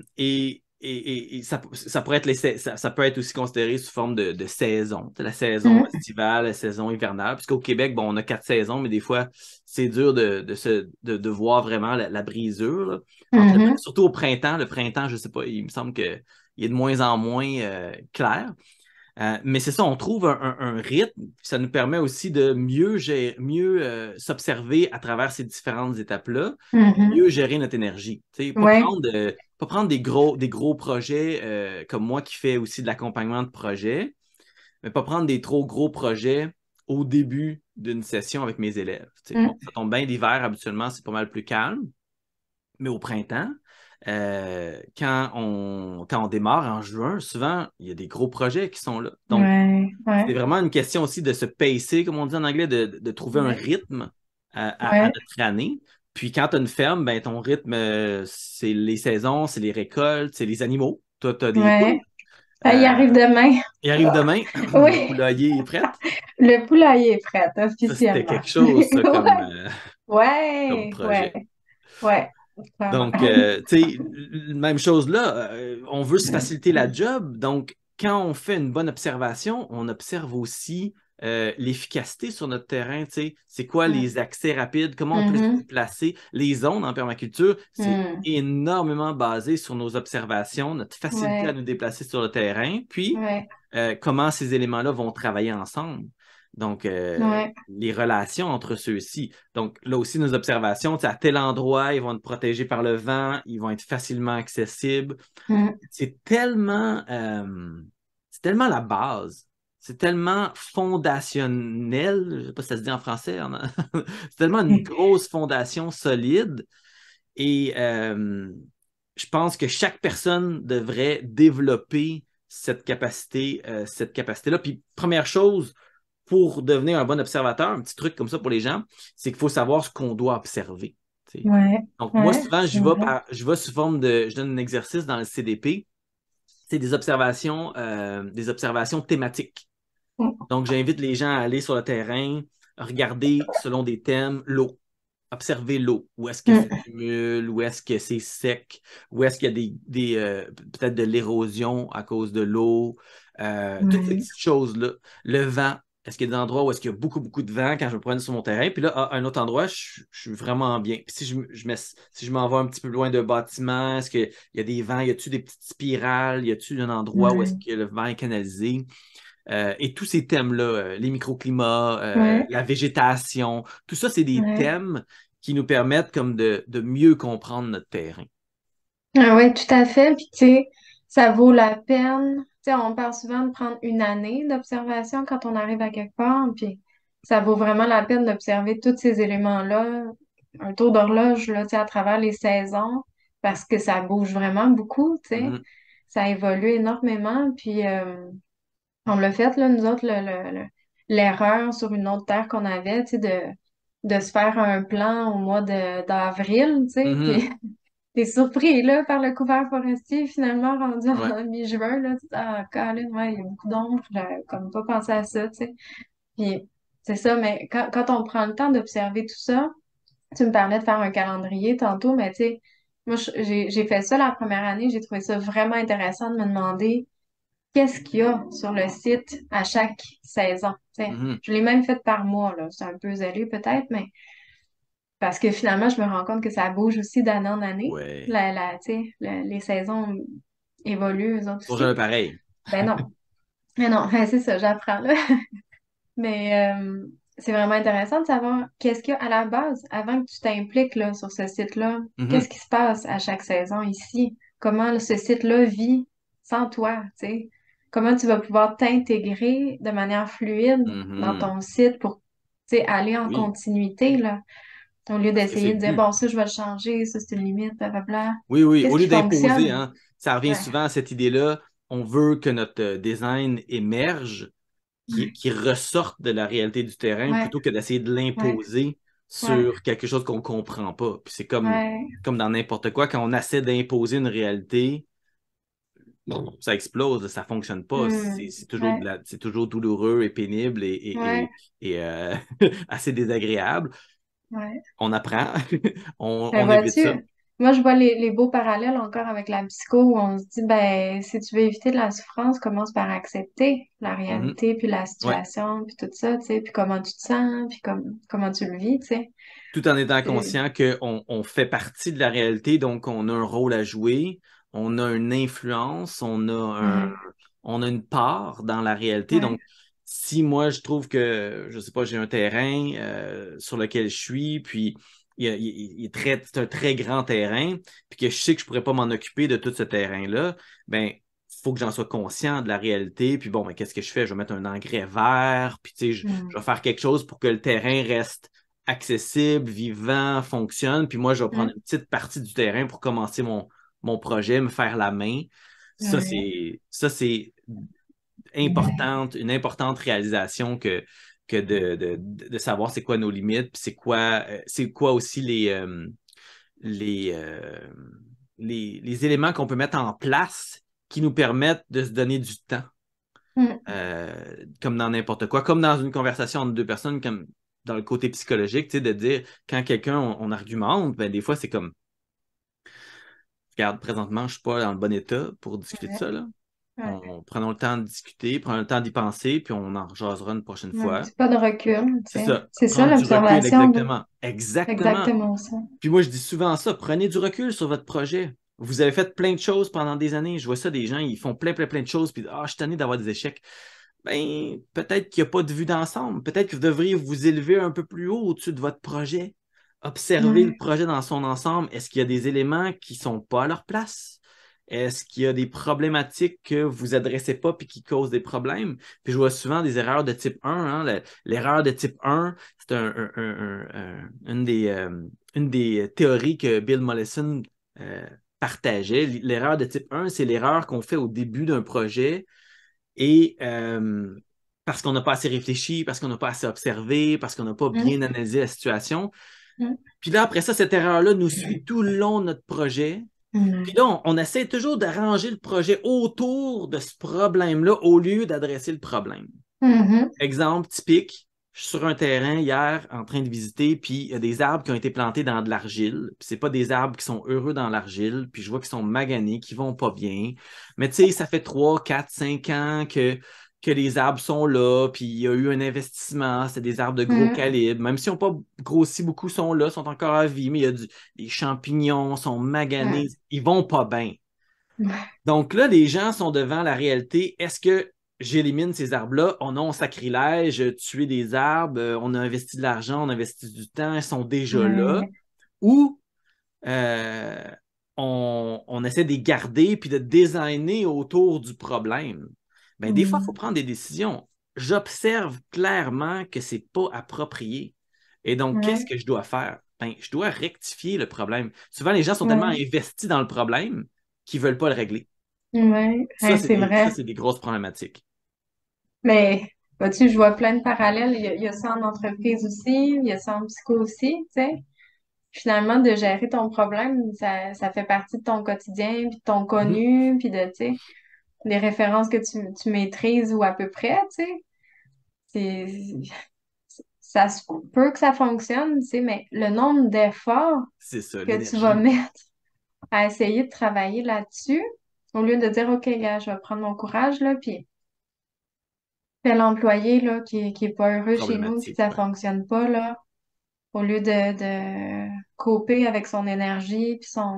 Et ça pourrait être ça peut être aussi considéré sous forme de saison. Tu sais, la saison Mm, estivale, la saison hivernale. Puisqu'au Québec, bon, on a 4 saisons, mais des fois, c'est dur de voir vraiment la brisure, là. mhm, Surtout au printemps. Le printemps, je sais pas, il me semble qu'il est de moins en moins clair. Mais c'est ça, on trouve un rythme, puis ça nous permet aussi de mieux s'observer à travers ces différentes étapes-là, mhm. mieux gérer notre énergie. Tu sais, Ouais. pas prendre des gros projets comme moi qui fais aussi de l'accompagnement de projets, mais pas prendre des trop gros projets au début d'une session avec mes élèves. Tu sais, bon, Mm, ça tombe bien l'hiver, habituellement, c'est pas mal plus calme. Mais au printemps, quand on démarre en juin, souvent, il y a des gros projets qui sont là. Donc, ouais, c'est ouais, vraiment une question aussi de se pacer, comme on dit en anglais, de trouver un ouais, rythme à ouais. notre année. Puis quand tu as une ferme, ben, ton rythme, c'est les saisons, c'est les récoltes, c'est les animaux. Toi, tu as des poules. Ouais. Ça y Euh, arrive demain. il arrive demain, le Oui, poulailler est prêt. le poulailler est prêt, Ça, c'était officiellement. quelque chose, ça, Ouais, comme ouais, ouais, projet. ouais. Clairement. Donc, tu sais, même chose là, on veut se faciliter la job. Donc, quand on fait une bonne observation, on observe aussi l'efficacité sur notre terrain. Tu sais, c'est quoi Mm. les accès rapides, comment on peut se Mhm. déplacer. Les zones en permaculture, c'est Mm. énormément basé sur nos observations, notre facilité à Ouais, nous déplacer sur le terrain, puis ouais, comment ces éléments-là vont travailler ensemble. Donc, ouais. les relations entre ceux-ci. Donc, là aussi, nos observations, tu sais, à tel endroit, ils vont être protégés par le vent, ils vont être facilement accessibles. Mm. C'est tellement, c'est tellement la base. C'est tellement fondationnel. Je ne sais pas si ça se dit en français. C'est tellement une grosse fondation solide. Et je pense que chaque personne devrait développer cette capacité-là. Puis, première chose, pour devenir un bon observateur, un petit truc comme ça pour les gens, c'est qu'il faut savoir ce qu'on doit observer. Tu sais. Ouais, Donc, moi, ouais, souvent, c'est vrai. je vais sous forme de, je donne un exercice dans le CDP, c'est des observations thématiques. Mm. Donc, j'invite les gens à aller sur le terrain, regarder selon des thèmes l'eau, observer l'eau. Où est-ce qu'elle Mm. s'accumule, où est-ce que c'est sec, où est-ce qu'il y a peut-être de l'érosion à cause de l'eau, toutes ces Ouais. petites choses-là. Le vent. Est-ce qu'il y a des endroits où est-ce qu'il y a beaucoup, beaucoup de vent quand je me promène sur mon terrain? Puis là, à un autre endroit, je suis vraiment bien. Puis si je m'en vais un petit peu loin d'un bâtiment, est-ce qu'il y a des vents? Y a-tu des petites spirales? Y a-tu un endroit où est-ce Ouais. que le vent est canalisé? Et tous ces thèmes-là, les microclimats, Ouais. la végétation, tout ça, c'est des Ouais. thèmes qui nous permettent comme de mieux comprendre notre terrain. Ah ouais, tout à fait. Puis, tu sais, ça vaut la peine. Tu sais, on parle souvent de prendre une année d'observation quand on arrive à quelque part. Puis, ça vaut vraiment la peine d'observer tous ces éléments-là, un tour d'horloge, là, tu sais, à travers les saisons, parce que ça bouge vraiment beaucoup, tu sais. Mhm, Ça évolue énormément. Puis, on l'a fait, là, nous autres, l'erreur sur une autre terre qu'on avait, tu sais, de se faire un plan au mois d'avril, tu sais. mhm, Puis, t'es surpris, là, par le couvert forestier, finalement, rendu ouais. en mi-juin, là, tu te dis, ah, Colin, ouais, il y a beaucoup d'ombre, j'avais comme pas pensé à ça, tu sais. Puis, c'est ça, mais quand on prend le temps d'observer tout ça, tu me parlais de faire un calendrier tantôt, mais tu sais, moi, j'ai fait ça la première année, j'ai trouvé ça vraiment intéressant de me demander qu'est-ce qu'il y a sur le site à chaque saison, tu sais. Mhm, Je l'ai même fait par mois, là, c'est un peu zélé peut-être, mais parce que finalement, je me rends compte que ça bouge aussi d'année en année. ouais. Tu sais, les saisons évoluent, eux autres Toujours aussi. jamais pareil. Ben non. Mais non, ben c'est ça, j'apprends là. Mais c'est vraiment intéressant de savoir qu'est-ce qu'il y a à la base avant que tu t'impliques là, sur ce site-là. Qu'est-ce Mhm, qui se passe à chaque saison ici? Comment ce site-là vit sans toi, tu sais? Comment tu vas pouvoir t'intégrer de manière fluide dans mhm. ton site pour, tu sais, aller en Oui, continuité, là? Au lieu parce que c'est d'essayer le de dire, but. bon, ça, je vais le changer, ça, c'est une limite, blablabla. Oui, oui, Qu'est-ce au lieu qui d'imposer, fonctionne? hein, ça revient Ouais, souvent à cette idée-là. On veut que notre design émerge, ouais, qui ressortent de la réalité du terrain ouais, plutôt que d'essayer de ouais, l'imposer ouais, sur quelque chose qu'on ne comprend pas. Puis c'est ouais, comme dans n'importe quoi, quand on essaie d'imposer une réalité, ça explose, ça ne fonctionne pas. C'est toujours ouais, c'est toujours douloureux et pénible ouais, et assez désagréable. ouais. On apprend, Ben, on évite ça. vois-tu, moi, je vois les beaux parallèles encore avec la psycho où on se dit, ben, si tu veux éviter de la souffrance, commence par accepter la Mhm. réalité, puis la Ouais. situation, puis tout ça, tu sais, puis comment tu te sens, puis comment tu le vis, tu sais. Tout en étant C'est- conscient qu'on fait partie de la réalité, donc on a un rôle à jouer, on a une influence, Ouais, on a une part dans la réalité. ouais, Donc, si moi je trouve que, je sais pas, j'ai un terrain sur lequel je suis, puis c'est un très grand terrain, puis que je sais que je pourrais pas m'en occuper de tout ce terrain-là, ben il faut que j'en sois conscient de la réalité. Puis bon, ben, qu'est-ce que je fais? Je vais mettre un engrais vert, puis tu sais, je mm, vais faire quelque chose pour que le terrain reste accessible, vivant, fonctionne. Puis moi, je vais prendre mm, une petite partie du terrain pour commencer mon projet, me faire la main. ouais, Ça, c'est une importante réalisation que de savoir c'est quoi nos limites, puis c'est quoi aussi les, euh, les éléments qu'on peut mettre en place qui nous permettent de se donner du temps. mm, Comme dans n'importe quoi, comme dans une conversation entre deux personnes, comme dans le côté psychologique, tu sais, de dire quand quelqu'un on argumente, ben des fois c'est comme regarde, présentement, je ne suis pas dans le bon état pour discuter de Ouais, ça, là. ouais. Prenons le temps de discuter, prenons le temps d'y penser, puis on en jasera une prochaine Ouais, un fois. petit pas de recul, tu C'est sais. ça, C'est ça prendre du recul, l'observation, là. exactement. Exactement. Exactement ça. Puis moi, je dis souvent ça, prenez du recul sur votre projet. Vous avez fait plein de choses pendant des années. Je vois ça, des gens, ils font plein de choses, puis je suis tanné d'avoir des échecs. Ben, peut-être qu'il n'y a pas de vue d'ensemble. Peut-être que vous devriez vous élever un peu plus haut au-dessus de votre projet. Observer le Ouais. projet dans son ensemble. Est-ce qu'il y a des éléments qui ne sont pas à leur place? Est-ce qu'il y a des problématiques que vous adressez pas et qui causent des problèmes? Puis je vois souvent des erreurs de type 1. Hein. L'erreur de type 1, c'est une des théories que Bill Mollison partageait. L'erreur de type 1, c'est l'erreur qu'on fait au début d'un projet et parce qu'on n'a pas assez réfléchi, parce qu'on n'a pas assez observé, parce qu'on n'a pas bien Mm, analysé la situation. mm, Puis là, après ça, cette erreur-là nous suit tout le long de notre projet. Puis mm, là, on essaie toujours d'arranger le projet autour de ce problème-là au lieu d'adresser le problème. mhm. Exemple typique, je suis sur un terrain hier en train de visiter, puis il y a des arbres qui ont été plantés dans de l'argile. Puis c'est pas des arbres qui sont heureux dans l'argile, puis je vois qu'ils sont maganés, qui vont pas bien. Mais tu sais, ça fait 3, 4, 5 ans que les arbres sont là, puis il y a eu un investissement, c'est des arbres de gros Mm, calibre. Même s'ils n'ont pas grossi beaucoup, sont là, sont encore à vie, mais il y a des champignons, sont maganés, mm. ils vont pas bien. Ouais. Donc là, les gens sont devant la réalité. Est-ce que j'élimine ces arbres-là? Oh non, sacrilège, tuer des arbres, on a investi de l'argent, on a investi du temps, ils sont déjà là. Ouais. Ou euh, on essaie de les garder puis de designer autour du problème. Ben, des fois, il faut Mm, prendre des décisions. J'observe clairement que c'est pas approprié. Et donc, qu'est-ce ouais. que je dois faire? Ben, je dois rectifier le problème. Souvent, les gens sont tellement Ouais. investis dans le problème qu'ils ne veulent pas le régler. Ouais. Ça, Ouais, c'est ça, vrai. c'est des grosses problématiques. Mais, vois-tu, je vois plein de parallèles. Il y a ça en entreprise aussi, il y a ça en psycho aussi, tu sais. Finalement, de gérer ton problème, ça fait partie de ton quotidien, puis de ton Mhm. connu, puis de, tu sais, des références que tu maîtrises ou à peu près, tu sais. C'est, ça se peut que ça fonctionne, tu sais, mais le nombre d'efforts C'est ça, que tu vas l'énergie. mettre à essayer de travailler là-dessus, au lieu de dire, OK, gars, je vais prendre mon courage, là, puis tel employé, là, qui est pas heureux chez nous, puis que Problématique, ça ouais. fonctionne pas, là, au lieu de couper avec son énergie, puis son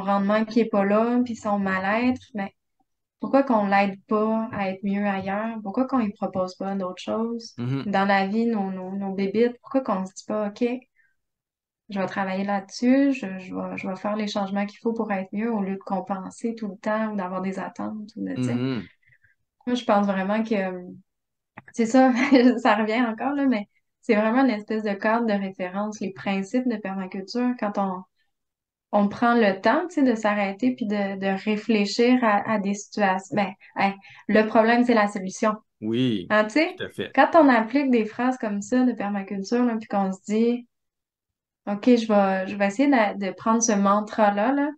rendement qui est pas là, puis son mal-être, mais pourquoi qu'on l'aide pas à être mieux ailleurs? Pourquoi qu'on lui propose pas d'autres choses? Mhm. Dans la vie, nos bébites, pourquoi qu'on se dit pas, OK, je vais travailler là-dessus, je vais faire les changements qu'il faut pour être mieux au lieu de compenser tout le temps ou d'avoir des attentes ou de, tu sais. Mhm. Moi, je pense vraiment que c'est ça, ça revient encore, là, mais c'est vraiment une espèce de cadre de référence, les principes de permaculture, quand on prend le temps, tu sais, de s'arrêter puis de réfléchir à des situations. Ben, hey, le problème, c'est la solution. Oui, Hein, tu sais, tout à fait. quand on applique des phrases comme ça de permaculture, là, puis qu'on se dit, OK, je vais essayer de prendre ce mantra-là, là,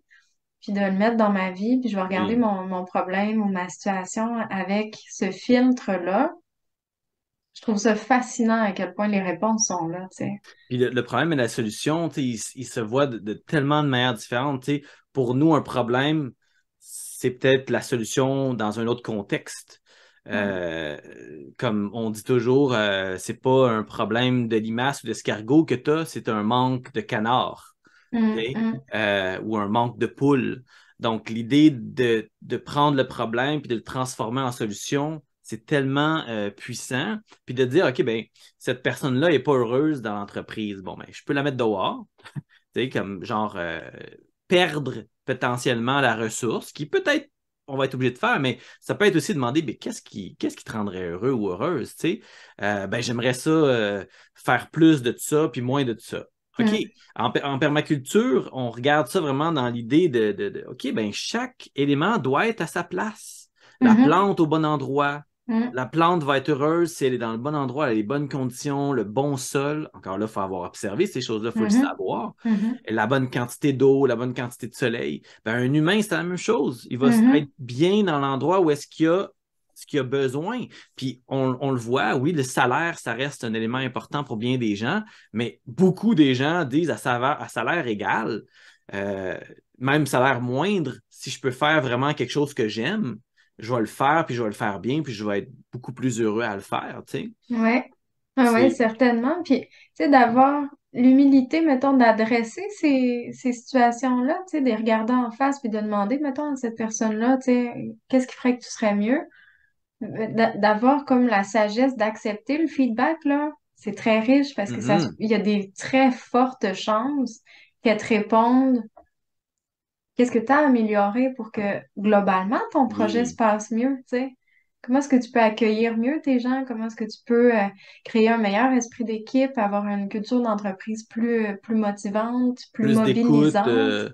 puis de le mettre dans ma vie, puis je vais regarder Oui. mon problème ou ma situation avec ce filtre-là. Je trouve ça fascinant à quel point les réponses sont là, tu sais. Puis le problème et la solution, tu sais, il se voit de tellement de manières différentes. Tu sais. Pour nous, un problème, c'est peut-être la solution dans un autre contexte. Ouais. Euh, Comme on dit toujours, c'est pas un problème de limace ou d'escargot que tu as, c'est un manque de canard. OK? Mm. Ou un manque de poule. Donc, l'idée de prendre le problème puis de le transformer en solution, c'est tellement puissant. Puis de dire, OK, ben, cette personne-là n'est pas heureuse dans l'entreprise. Bon, ben, je peux la mettre dehors, tu sais, comme genre perdre potentiellement la ressource, qui peut-être on va être obligé de faire, mais ça peut être aussi demander, ben, qu'est-ce qui te rendrait heureux ou heureuse, tu sais? Ben, j'aimerais ça faire plus de ça, puis moins de ça. OK, Mm. en permaculture, on regarde ça vraiment dans l'idée OK, ben, chaque élément doit être à sa place. La Mhm. plante au bon endroit, Mm. la plante va être heureuse si elle est dans le bon endroit, elle a les bonnes conditions, le bon sol. Encore là, il faut avoir observé ces choses-là, il faut le Mhm. savoir. Mhm. La bonne quantité d'eau, la bonne quantité de soleil. Ben, un humain, c'est la même chose. Il va être Mhm. bien dans l'endroit où est-ce qu'il y a ce qu'il a besoin. Puis on le voit, oui, le salaire, ça reste un élément important pour bien des gens, mais beaucoup des gens disent à salaire égal, euh, même salaire moindre, si je peux faire vraiment quelque chose que j'aime, je vais le faire, puis je vais le faire bien, puis je vais être beaucoup plus heureux à le faire, tu sais. Ouais. Ah ouais, C'est... certainement. Puis, tu sais, d'avoir l'humilité, mettons, d'adresser ces situations-là, tu sais, de les regarder en face puis de demander, mettons, à cette personne-là, tu sais, qu'est-ce qui ferait que tu serais mieux? D'avoir comme la sagesse d'accepter le feedback, là, c'est très riche parce que Mhm. il y a des très fortes chances qu'elle te réponde qu'est-ce que tu as amélioré pour que globalement ton projet se Oui. passe mieux, tu sais? Comment est-ce que tu peux accueillir mieux tes gens? Comment est-ce que tu peux créer un meilleur esprit d'équipe, avoir une culture d'entreprise plus motivante, plus Plus d'écoute, mobilisante?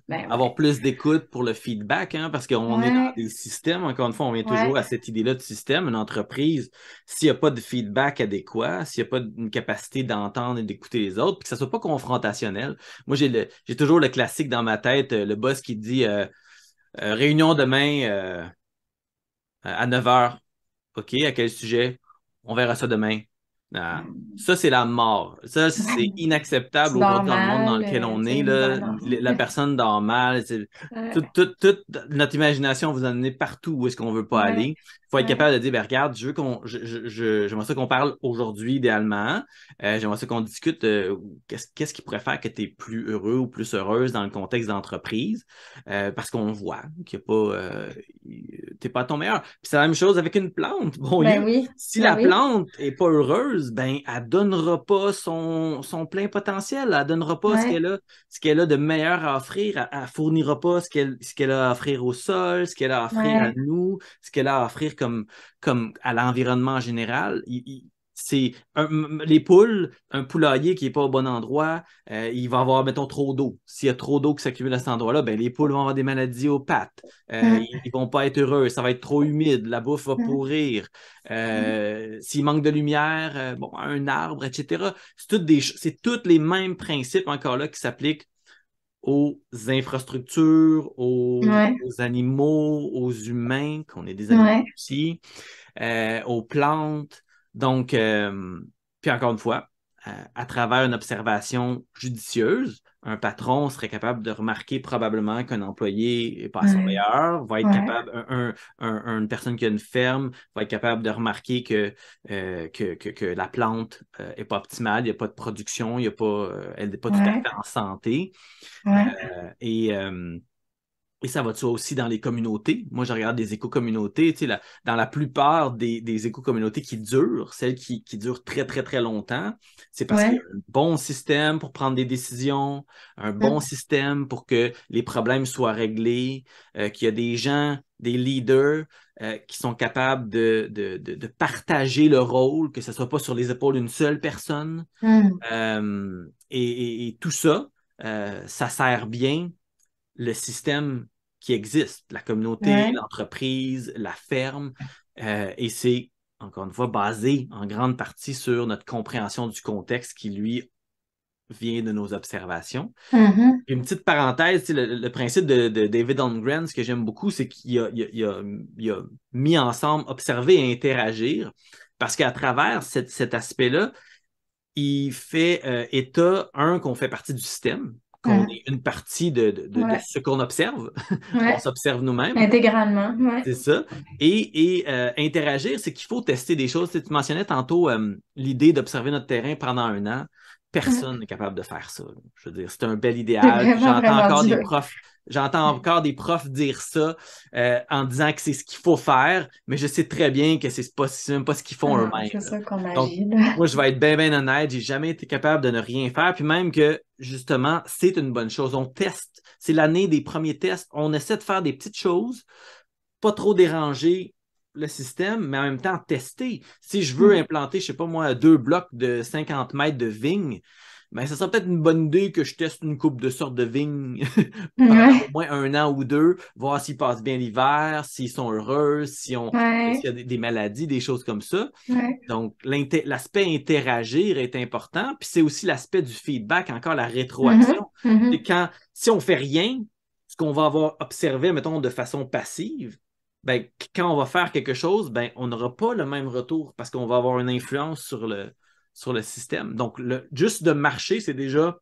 Ben avoir ouais. plus d'écoute pour le feedback, hein, parce qu'on est dans Ouais, des systèmes, encore une fois, on vient toujours ouais, à cette idée-là de système, une entreprise, s'il n'y a pas de feedback adéquat, s'il n'y a pas une capacité d'entendre et d'écouter les autres, puis que ça ne soit pas confrontationnel. Moi, j'ai toujours le classique dans ma tête, le boss qui dit réunion demain à 9 heures. OK, à quel sujet? On verra ça demain. Ah, ça, c'est la mort. Ça, c'est tu inacceptable dors aujourd'hui dans le monde dans mal, lequel on tu est, sais, ben là. non. La personne dort mal. Ouais, Toute notre imagination vous amener partout où est-ce qu'on veut pas ouais, aller. Il faut être ouais, capable de dire, ben, regarde, j'aimerais ça qu'on parle aujourd'hui idéalement. J'aimerais ça qu'on discute qu'est-ce qui pourrait faire que tu es plus heureux ou plus heureuse dans le contexte d'entreprise. Parce qu'on voit qu'il n'y a pas, t'es pas à ton meilleur. Puis c'est la même chose avec une plante. Bon ben Dieu, oui, si ben la oui, plante est pas heureuse, ben elle donnera pas son plein potentiel. Elle donnera pas ouais, ce qu'elle a de meilleur à offrir. Elle fournira pas ce qu'elle a à offrir au sol, ce qu'elle a à offrir à ouais, nous, ce qu'elle a à offrir comme à l'environnement en général. Les poules, un poulailler qui n'est pas au bon endroit, il va avoir, mettons, trop d'eau. S'il y a trop d'eau qui s'accumule à cet endroit-là, ben, les poules vont avoir des maladies aux pattes. hum, Ils vont pas être heureux. Ça va être trop humide. La bouffe va hum, pourrir. hum, S'il manque de lumière, bon, un arbre, etc. C'est tous les mêmes principes encore là qui s'appliquent aux infrastructures, ouais, aux animaux, aux humains, qu'on est des animaux ouais, aussi, aux plantes. Donc, puis encore une fois, à travers une observation judicieuse, un patron serait capable de remarquer probablement qu'un employé n'est pas à son ouais, meilleur, va être ouais, capable, une personne qui a une ferme va être capable de remarquer que la plante n'est pas optimale, il n'y a pas de production, il y a pas, elle n'est pas tout à ouais, fait en santé. ouais, Euh, et, euh, et ça va de soi aussi dans les communautés. Moi, je regarde des éco-communautés. Tu sais, dans la plupart des éco-communautés qui durent, celles qui durent très, très, très longtemps, c'est parce qu'il y a ouais, un bon système pour prendre des décisions, un bon hum, système pour que les problèmes soient réglés, qu'il y a des gens, des leaders qui sont capables de partager le rôle, que ce ne soit pas sur les épaules d'une seule personne. hum, Et tout ça, ça sert bien le système qui existe, la communauté, ouais, l'entreprise, la ferme. Et c'est, encore une fois, basé en grande partie sur notre compréhension du contexte qui, lui, vient de nos observations. mhm, Une petite parenthèse, tu sais, le principe de David Holmgren, ce que j'aime beaucoup, c'est qu'il a mis ensemble observer et interagir, parce qu'à travers cet aspect-là, il fait état, qu'on fait partie du système, qu'on hum, est une partie de ouais, ce qu'on observe. On ouais, s'observe nous-mêmes, intégralement, ouais, c'est ça. Interagir, c'est qu'il faut tester des choses. Tu sais, tu mentionnais tantôt l'idée d'observer notre terrain pendant un an. hum. Personne n'est capable de faire ça. Je veux dire, c'est un bel C'est idéal. Puis vraiment, vraiment dur. j'entends encore des profs dire ça en disant que c'est ce qu'il faut faire, mais je sais très bien que c'est même pas ce qu'ils Ah font non, eux-mêmes, c'est là. ça qu'on Donc, agit, là. moi, je vais être bien, bien honnête, j'ai jamais été capable de ne rien faire. Puis même que, justement, c'est une bonne chose. On teste. C'est l'année des premiers tests. On essaie de faire des petites choses, pas trop déranger le système, mais en même temps tester. Si je veux Hum, implanter, je sais pas moi, 2 blocs de 50 mètres de vignes, ben, ça serait peut-être une bonne idée que je teste une coupe de sortes de vignes pendant au ouais, moins un an ou deux, voir s'ils passent bien l'hiver, s'ils sont heureux, s'il ouais, y a des maladies, des choses comme ça. ouais, Donc, l'aspect interagir est important. Puis c'est aussi l'aspect du feedback, encore la mhm, rétroaction. C'est mhm, si on fait rien, ce qu'on va avoir observé, mettons, de façon passive, ben, quand on va faire quelque chose, ben, on n'aura pas le même retour parce qu'on va avoir une influence sur le système. Donc, juste de marcher, c'est déjà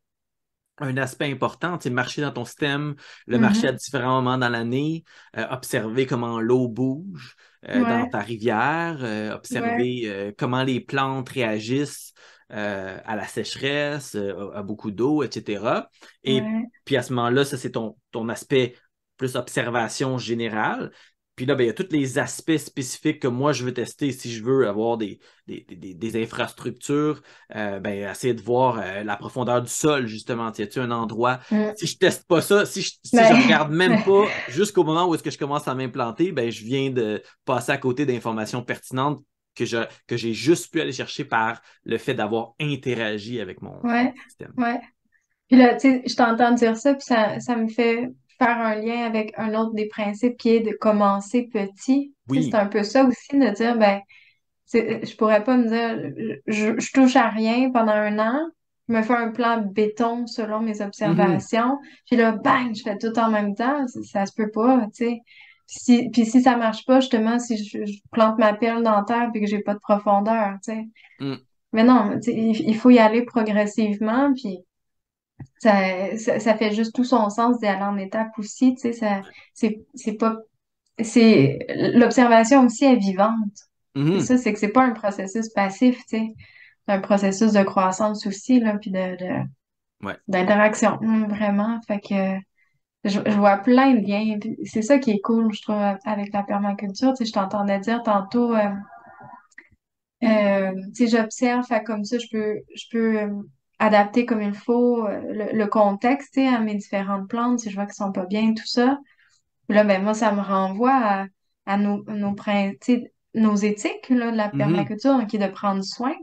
un aspect important, tu sais, marcher dans ton système, le marcher à Mhm. différents moments dans l'année, observer comment l'eau bouge dans Ouais, ta rivière, ouais, observer comment les plantes réagissent à la sécheresse, à beaucoup d'eau, etc. Et ouais. puis à ce moment-là, ça c'est ton aspect plus observation générale. Puis là, ben, il y a tous les aspects spécifiques que moi je veux tester si je veux avoir des infrastructures ben, essayer de voir la profondeur du sol, justement. Y a-t-il un endroit? Mm. Si je teste pas ça, si je Ben, regarde même pas jusqu'au moment où est-ce que je commence à m'implanter, ben, je viens de passer à côté d'informations pertinentes que j'ai juste pu aller chercher par le fait d'avoir interagi avec mon ouais, système. ouais. Puis là, tu sais, je t'entends dire ça, puis ça me fait faire un lien avec un autre des principes qui est de commencer petit. Tu sais, c'est Oui. un peu ça aussi, de dire, ben, je pourrais pas me dire, je touche à rien pendant un an, je me fais un plan béton selon mes Mhm. observations, puis là, bang, je fais tout en même temps, ça se peut pas, tu sais. Puis si ça marche pas, justement, si je plante ma pile dans la terre puis que j'ai pas de profondeur, tu sais. Mm. Mais non, tu sais, il faut y aller progressivement, puis ça fait juste tout son sens d'y aller en étapes aussi, tu sais, c'est pas, l'observation aussi est vivante. C'est Mhm. ça, c'est que c'est pas un processus passif, tu sais. C'est un processus de croissance aussi, là, puis Ouais. d'interaction, vraiment. Fait que je vois plein de liens. Puis c'est ça qui est cool, je trouve, avec la permaculture. Tu sais, je t'entendais dire tantôt, tu sais, j'observe, fait comme ça, je peux adapter comme il faut le contexte, tu sais, à mes différentes plantes, si je vois qu'elles sont pas bien, tout ça. Puis là, ben moi, ça me renvoie à tu sais, nos éthiques là, de la Mhm. permaculture, qui est de prendre soin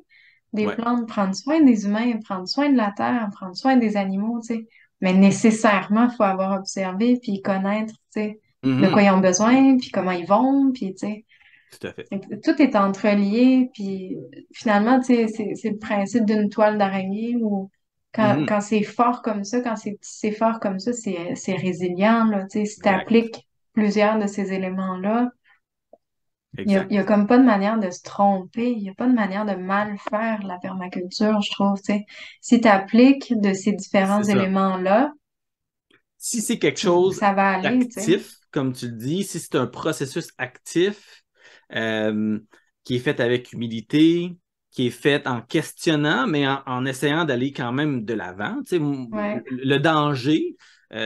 des Ouais. plantes, prendre soin des humains, prendre soin de la terre, prendre soin des animaux, tu sais. Mais nécessairement, il faut avoir observé puis connaître, tu sais, de quoi Mhm. ils ont besoin, puis comment ils vont, puis tu sais. Tout à fait. Fait que tout est entrelié, puis finalement, tu sais, c'est le principe d'une toile d'araignée où Mhm. quand c'est fort comme ça, quand c'est fort comme ça, c'est résilient, là, tu sais, si tu Exact. appliques plusieurs de ces éléments-là, il y a Exact. comme pas de manière de se tromper, il n'y a pas de manière de mal faire la permaculture, je trouve, tu sais. Si tu appliques de ces différents C'est ça. éléments-là, Si c'est quelque chose ça va aller, tu sais. d'actif, comme tu le dis, si c'est un processus actif euh, qui est fait avec humilité, qui est fait en questionnant, mais en essayant d'aller quand même de l'avant. Tu sais, Ouais. le danger,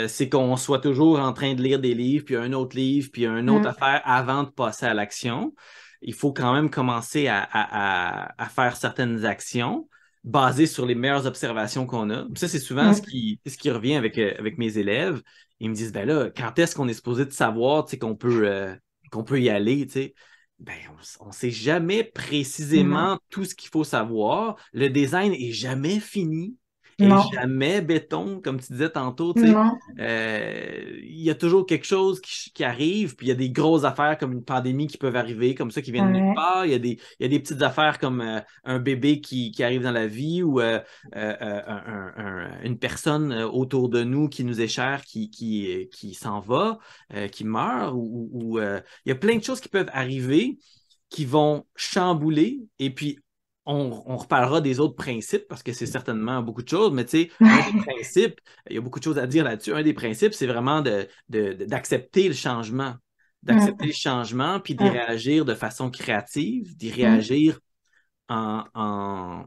c'est qu'on soit toujours en train de lire des livres, puis un autre livre, puis une autre Mm. affaire avant de passer à l'action. Il faut quand même commencer à faire certaines actions basé sur les meilleures observations qu'on a. Puis ça, c'est souvent Mm. ce qui revient avec mes élèves. Ils me disent, ben là, quand est-ce qu'on est supposé de savoir qu'on peut y aller, tu sais? Ben, on ne sait jamais Non. précisément tout ce qu'il faut savoir. Le design est jamais fini, est Non. jamais béton, comme tu disais tantôt, tu sais. Non. Il y a toujours quelque chose qui arrive, puis il y a des grosses affaires comme une pandémie qui peuvent arriver, comme ça, qui viennent de nulle Ouais. part. Il y a des petites affaires comme un bébé qui arrive dans la vie ou une personne autour de nous qui nous est chère qui s'en va, qui meurt, il y a plein de choses qui peuvent arriver qui vont chambouler et puis on reparlera des autres principes parce que c'est certainement beaucoup de choses, mais tu sais, un des principes, il y a beaucoup de choses à dire là-dessus. Un des principes, c'est vraiment d'accepter le changement, d'accepter Mm. le changement, puis d'y Mm. réagir de façon créative, d'y Mm. réagir en, en,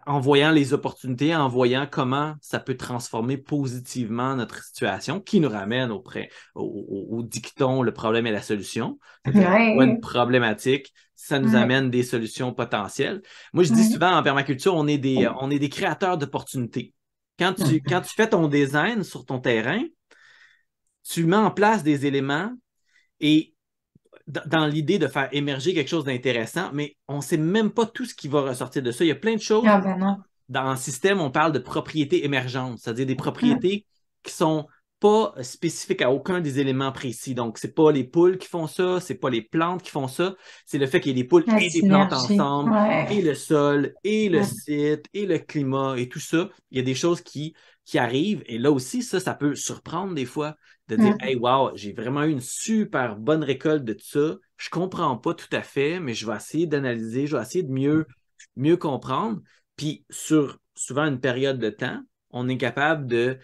en voyant les opportunités, en voyant comment ça peut transformer positivement notre situation, qui nous ramène au dicton le problème est la solution. C'est-à-dire, on voit une Ouais. problématique, ça nous Ouais. amène des solutions potentielles. Moi, je dis Ouais. souvent en permaculture, on est des créateurs d'opportunités. Quand tu fais ton design sur ton terrain, tu mets en place des éléments et dans l'idée de faire émerger quelque chose d'intéressant, mais on ne sait même pas tout ce qui va ressortir de ça. Il y a plein de choses Ah ben non. dans le système, on parle de propriétés émergentes, c'est-à-dire des Mm. propriétés qui sont pas spécifiques à aucun des éléments précis. Donc, c'est pas les poules qui font ça, c'est pas les plantes qui font ça, c'est le fait qu'il y ait des poules La et des plantes synergie. ensemble, Ouais. et le sol, et le Mm. site, et le climat, et tout ça. Il y a des choses qui arrivent, et là aussi, ça peut surprendre des fois, de dire, Mm. hey, wow, j'ai vraiment eu une super bonne récolte de tout ça. Je comprends pas tout à fait, mais je vais essayer d'analyser, je vais essayer de mieux comprendre. Puis sur souvent une période de temps, on est capable de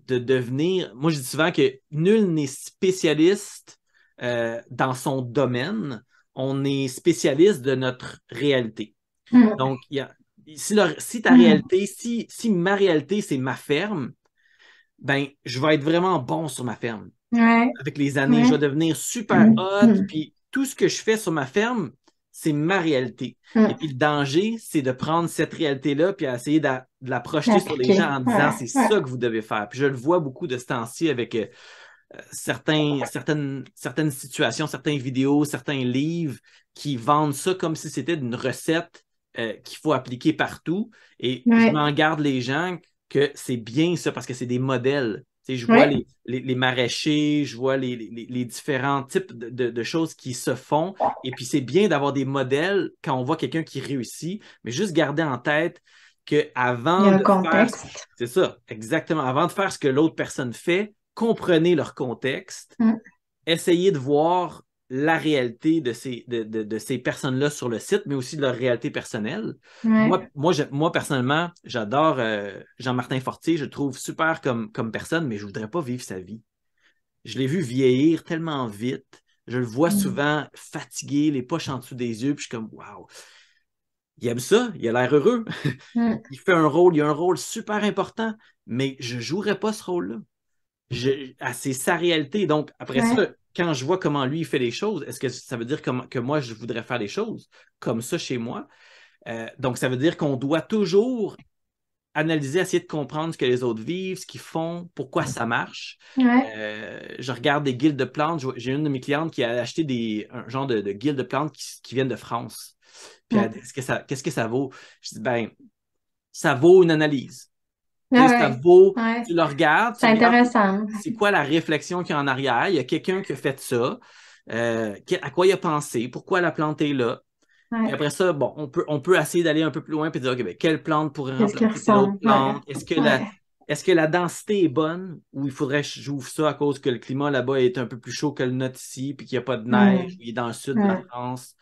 devenir. Moi, je dis souvent que nul n'est spécialiste dans son domaine. On est spécialiste de notre réalité. Mm. Donc, si ta Mm. réalité, si ma réalité, c'est ma ferme, ben, je vais être vraiment bon sur ma ferme. Ouais, Avec les années, je vais ouais. devenir super Mm. hot, Mm. puis tout ce que je fais sur ma ferme, c'est ma réalité. Et Mm. puis le danger, c'est de prendre cette réalité-là, puis essayer de la projeter sur les gens L'appliquer. en disant Ouais, c'est ouais. ça que vous devez faire. Puis je le vois beaucoup de ce temps-ci avec certaines situations, certaines vidéos, certains livres qui vendent ça comme si c'était une recette qu'il faut appliquer partout. Et je Ouais, m'en garde les gens que c'est bien ça parce que c'est des modèles. Tu sais, je vois ouais. les maraîchers, je vois les différents types de choses qui se font. Et puis c'est bien d'avoir des modèles quand on voit quelqu'un qui réussit, mais juste garder en tête que Il y avant a un de faire, contexte. c'est ça, exactement, avant de faire ce que l'autre personne fait, comprenez leur contexte, Mm. essayez de voir la réalité de ces personnes-là sur le site, mais aussi de leur réalité personnelle. Ouais. Moi personnellement, j'adore Jean-Martin Fortier, je le trouve super comme personne, mais je ne voudrais pas vivre sa vie. Je l'ai vu vieillir tellement vite. Je le vois Mm. souvent fatigué, les poches en dessous des yeux, puis je suis comme, waouh, il aime ça, il a l'air heureux. Mm. Il a un rôle super important, mais je ne jouerais pas ce rôle-là. C'est sa réalité. Donc, après ça, Ouais. quand je vois comment lui il fait les choses, est-ce que ça veut dire que moi, je voudrais faire les choses comme ça chez moi? Donc, ça veut dire qu'on doit toujours analyser, essayer de comprendre ce que les autres vivent, ce qu'ils font, pourquoi ça marche. Ouais. Je regarde des guildes de plantes. J'ai une de mes clientes qui a acheté un genre de guilde de plantes qui viennent de France. Puis elle Mm. dit, qu'est-ce que ça vaut? Je dis, ben, ça vaut une analyse. Tu Ah sais, ça ouais. vaut, Ouais. tu C'est regardes intéressant. c'est quoi la réflexion qu'il y a en arrière. Il y a quelqu'un qui a fait ça. À quoi il a pensé, pourquoi la plante est là. Puis Ouais. après ça, bon, on peut essayer d'aller un peu plus loin et dire, OK, ben, quelle plante pourrait Qu'est-ce qui remplacer telle autre ressemble? Ouais. plante? Ouais. Est-ce que la densité est bonne ou il faudrait que j'ouvre ça à cause que le climat là-bas est un peu plus chaud que le nôtre ici, puis qu'il n'y a pas de neige, Mm. il est dans le sud de la Mm. France.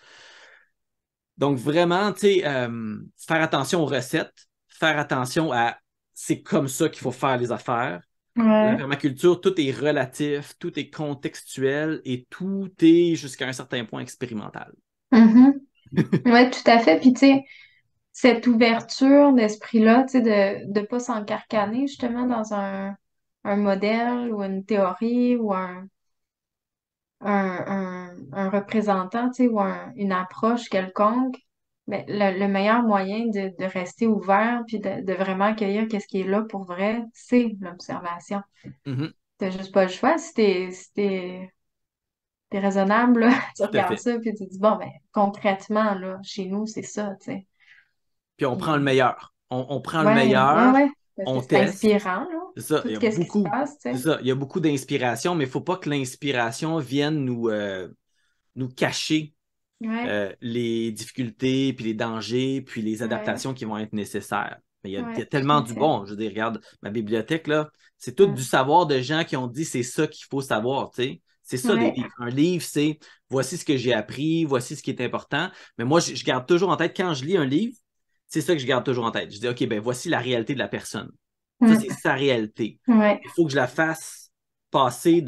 Donc vraiment, tu sais, faire attention aux recettes, faire attention à c'est comme ça qu'il faut faire les affaires. La Ouais. permaculture, tout est relatif, tout est contextuel et tout est jusqu'à un certain point expérimental. Mhm. Ouais, tout à fait. Puis, tu sais, cette ouverture d'esprit-là, tu sais, de ne pas s'encarcaner justement dans un modèle ou une théorie ou un représentant, tu sais, ou une approche quelconque, mais le meilleur moyen de rester ouvert puis de vraiment accueillir qu'est-ce qui est là pour vrai, c'est l'observation. Mhm, T'as juste pas le choix. Si t'es raisonnable, là, tu tout à regardes fait. ça puis tu te dis, bon, ben, concrètement, là, chez nous, c'est ça, tu sais. Puis on prend le Puis, meilleur. On prend le ouais, ouais, meilleur, ouais, parce que on c'est teste. inspirant, là, C'est ça, tout ce qui se passe, tu c'est sais. ça, il y a beaucoup d'inspiration, mais il ne faut pas que l'inspiration vienne nous cacher Ouais, les difficultés, puis les dangers, puis les ouais, adaptations qui vont être nécessaires. Mais il y a ouais, tout tellement à du fait. bon. Je veux dire, regarde, ma bibliothèque, là, c'est tout du Mm. savoir de gens qui ont dit c'est ça qu'il faut savoir, tu sais. C'est ça, des Ouais, livres. Un livre, c'est voici ce que j'ai appris, voici ce qui est important. Mais moi, je garde toujours en tête, quand je lis un livre, c'est ça que je garde toujours en tête. Je dis, OK, ben voici la réalité de la personne. Ça, c'est mm. sa réalité. Ouais. Il faut que je la fasse passer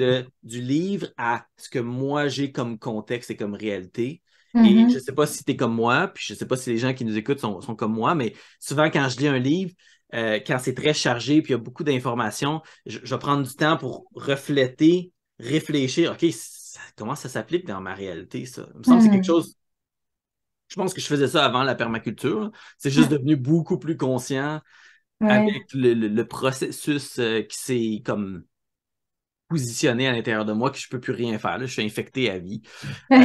du livre à ce que moi j'ai comme contexte et comme réalité. Et je ne Mhm. sais pas si tu es comme moi, puis je ne sais pas si les gens qui nous écoutent sont comme moi, mais souvent quand je lis un livre, quand c'est très chargé, puis il y a beaucoup d'informations, je vais prendre du temps pour refléter, réfléchir. OK, comment ça s'applique dans ma réalité, ça? Il me semble que c'est quelque Mm. chose. Je pense que je faisais ça avant la permaculture. C'est juste devenu beaucoup plus conscient Ouais. avec le processus qui s'est comme positionné à l'intérieur de moi que je ne peux plus rien faire. Là, je suis infecté à vie. Euh,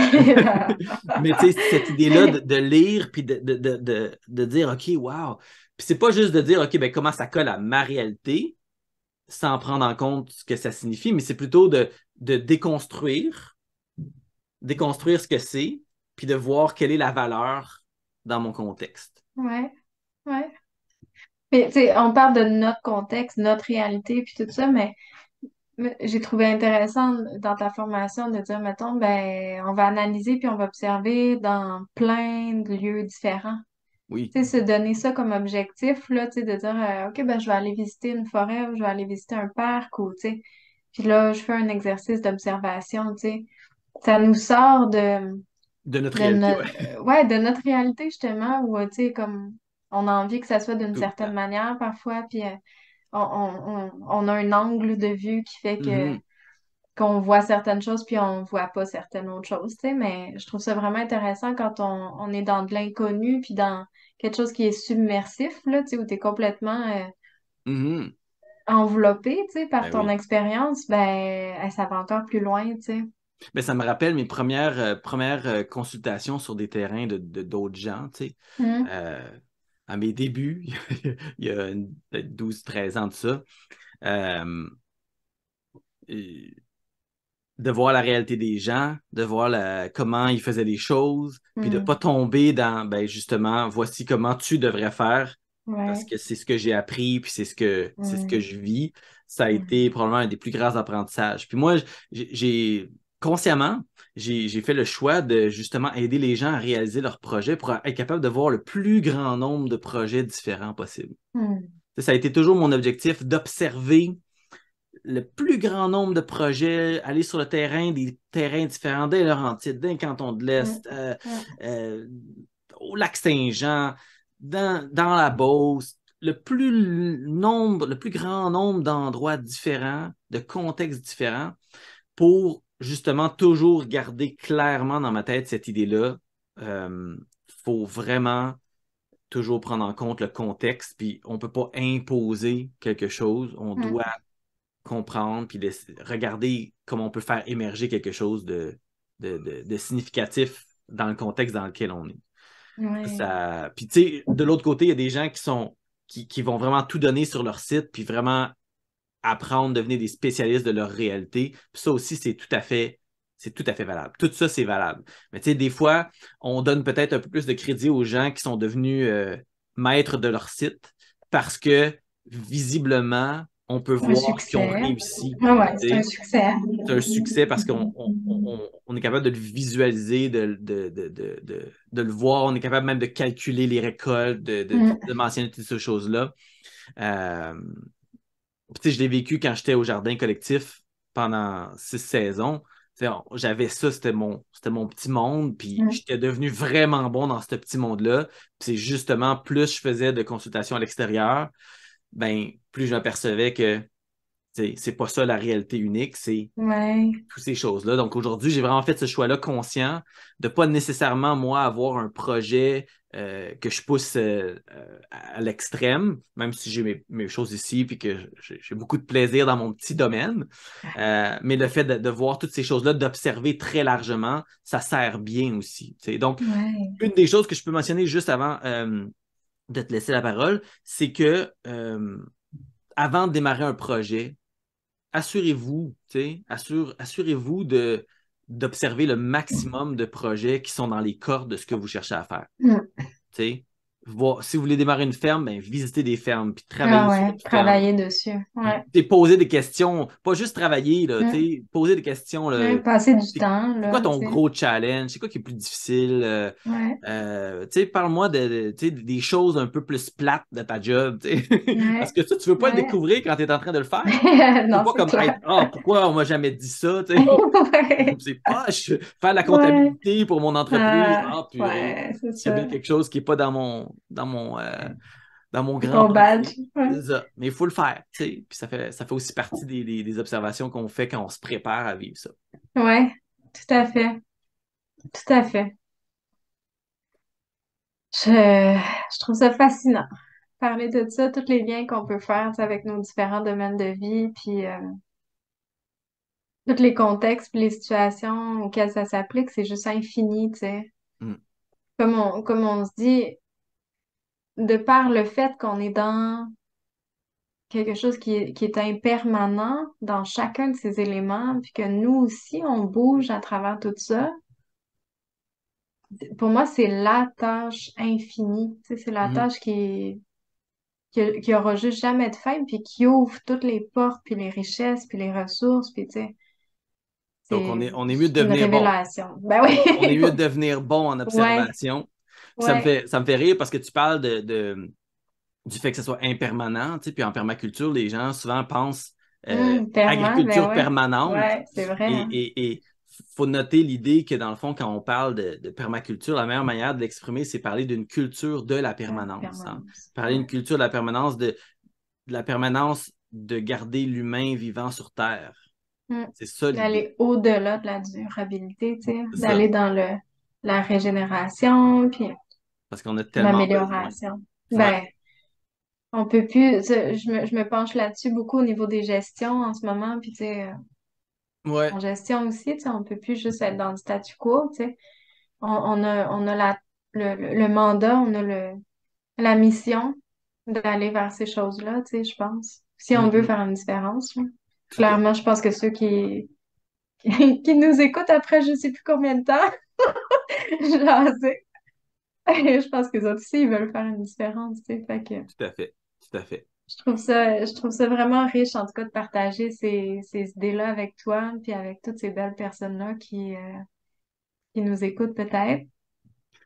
mais tu sais, cette idée-là de lire puis de dire OK, wow. Puis c'est pas juste de dire OK, ben comment ça colle à ma réalité sans prendre en compte ce que ça signifie, mais c'est plutôt de déconstruire ce que c'est, puis de voir quelle est la valeur dans mon contexte. Ouais, ouais. Mais, tu sais, on parle de notre contexte, notre réalité, puis tout ça, mais j'ai trouvé intéressant dans ta formation de dire, mettons, ben, on va analyser puis on va observer dans plein de lieux différents. Oui. Tu sais, se donner ça comme objectif, là, tu sais, de dire, OK, ben, je vais aller visiter une forêt ou je vais aller visiter un parc ou, tu sais, puis là, je fais un exercice d'observation, tu sais. Ça nous sort De notre de, réalité, ouais. ouais, de notre réalité, justement, où, tu sais, comme, on a envie que ça soit d'une Tout le certaine temps. manière parfois, puis on a un angle de vue qui fait que Mhm. qu'on voit certaines choses puis on voit pas certaines autres choses, tu sais, mais je trouve ça vraiment intéressant quand on est dans de l'inconnu puis dans quelque chose qui est submersif, là, tu sais, où t'es complètement Mhm. enveloppé, tu sais, par Ben ton oui. expérience, ben, ça va encore plus loin, tu sais. Ben, ça me rappelle mes premières consultations sur des terrains d'autres gens, tu sais. Hum, Euh, à mes débuts, il y a peut-être 12-13 ans de ça, euh, et de voir la réalité des gens, de voir comment ils faisaient les choses, puis de ne pas hum, tomber dans, ben justement, voici comment tu devrais faire, parce ouais, que c'est ce que j'ai appris, puis c'est ce que hum, je vis. Ça a hum, été probablement un des plus grands apprentissages. Puis moi, consciemment, j'ai fait le choix de justement aider les gens à réaliser leurs projets pour être capable de voir le plus grand nombre de projets différents possible. hum, Ça a été toujours mon objectif d'observer le plus grand nombre de projets, aller sur le terrain, des terrains différents, des Laurentides, d'un canton de hum, l'Est, hum, euh, au lac Saint-Jean, dans la Beauce, le plus grand nombre d'endroits différents, de contextes différents, pour justement toujours garder clairement dans ma tête cette idée-là. Faut vraiment toujours prendre en compte le contexte, puis on ne peut pas imposer quelque chose, on hum, doit comprendre, puis regarder comment on peut faire émerger quelque chose de significatif dans le contexte dans lequel on est. ouais, Puis tu sais, de l'autre côté, il y a des gens qui vont vraiment tout donner sur leur site, puis vraiment apprendre, devenir des spécialistes de leur réalité. Puis ça aussi, c'est tout à fait valable. Tout ça, c'est valable. Mais tu sais, des fois, on donne peut-être un peu plus de crédit aux gens qui sont devenus maîtres de leur site parce que visiblement, on peut un voir qu'ils ont succès. réussi. Ah ouais, c'est un Tu sais, succès. c'est un succès parce qu'on est capable de le visualiser, de le voir. On est capable même de calculer les récoltes, Hum, de mentionner toutes ces choses-là. Euh, tu sais, je l'ai vécu quand j'étais au jardin collectif pendant 6 saisons. Tu sais, j'avais ça, c'était mon petit monde, puis hum, j'étais devenu vraiment bon dans ce petit monde-là. Puis c'est justement plus je faisais de consultations à l'extérieur, ben plus je m'apercevais que c'est pas ça la réalité unique, c'est ouais, toutes ces choses-là. Donc aujourd'hui, j'ai vraiment fait ce choix-là conscient de pas nécessairement, moi, avoir un projet que je pousse à l'extrême, même si j'ai mes choses ici puis que j'ai beaucoup de plaisir dans mon petit domaine. Mais le fait de voir toutes ces choses-là, d'observer très largement, ça sert bien aussi. Tu sais. Donc, ouais. une des choses que je peux mentionner juste avant de te laisser la parole, c'est que avant de démarrer un projet, assurez-vous, tu sais, assurez-vous d'observer le maximum de projets qui sont dans les cordes de ce que vous cherchez à faire. Hum. Tu sais. Si vous voulez démarrer une ferme, ben, visitez des fermes, puis Ah travaillez sur ouais, une ferme. travailler dessus. Ouais. Puis poser des questions, pas juste travailler, là, tu Hum. sais, poser des questions. Ouais, Là, passer du c'est temps, c'est quoi là, tu ton sais. gros challenge? C'est quoi qui est plus difficile? Ouais, Tu sais, parle-moi tu sais, des choses un peu plus plates de ta job. Tu sais. Parce ouais, que ça, tu veux pas le ouais. découvrir quand tu es en train de le faire. Tu veux Non, pas c'est comme être clair. Ah, pourquoi on m'a jamais dit ça? Tu sais. Ouais, C'est pas faire de la ouais. comptabilité pour mon entreprise. Ah, Ah, purée. ouais, c'est Il y a bien ça. quelque chose qui n'est pas dans mon grand Ton badge. passé. Ouais, C'est ça. Mais il faut le faire. Tu sais. Puis ça fait aussi partie des observations qu'on fait quand on se prépare à vivre ça. ouais, tout à fait. Tout à fait. Je trouve ça fascinant. Parler de ça, tous les liens qu'on peut faire, tu sais, avec nos différents domaines de vie, puis tous les contextes, puis les situations auxquelles ça s'applique, c'est juste infini, tu sais. Mm. Comme on se dit, de par le fait qu'on est dans quelque chose qui est impermanent dans chacun de ces éléments, puis que nous aussi, on bouge à travers tout ça, pour moi, c'est la tâche infinie. Tu sais, c'est la Mhm. tâche qui aura juste jamais de fin, puis qui ouvre toutes les portes, puis les richesses, puis les ressources, puis tu sais, Donc, c'est on est mieux de une devenir bon. révélation. Ben oui, On est mieux de devenir bon en ouais, observation. Ouais. Ça me fait rire parce que tu parles du fait que ce soit impermanent, tu sais, puis en permaculture, les gens souvent pensent Tellement, ben agriculture ouais. permanente. Ouais, c'est vrai, hein. Et faut noter l'idée que dans le fond, quand on parle de permaculture, la meilleure manière de l'exprimer, c'est parler d'une culture de la La permanence, hein. permanence. Parler d'une Ouais. culture de la permanence, de la permanence de garder l'humain vivant sur Terre. Mm. C'est ça l'idée. D'aller au-delà de la durabilité, tu sais, C'est ça. d'aller dans la régénération, puis Parce qu'on a tellement besoin. l'amélioration. Ouais. Ben, on peut plus, je me penche là-dessus beaucoup au niveau des gestions en ce moment, puis tu sais, Ouais. en gestion aussi, tu sais, on peut plus juste être dans le statu quo, tu sais. On a le mandat, on a la mission d'aller vers ces choses-là, tu sais, je pense. Si on veut Mhm. faire une différence, là. Tout à Clairement, fait. je pense que ceux qui nous écoutent après je sais plus combien de temps, jaser, je pense que les autres aussi, ils veulent faire une différence, tu sais. Fait que Tout à fait. Tout à fait. je trouve ça vraiment riche, en tout cas, de partager ces idées-là avec toi, puis avec toutes ces belles personnes-là qui nous écoutent peut-être.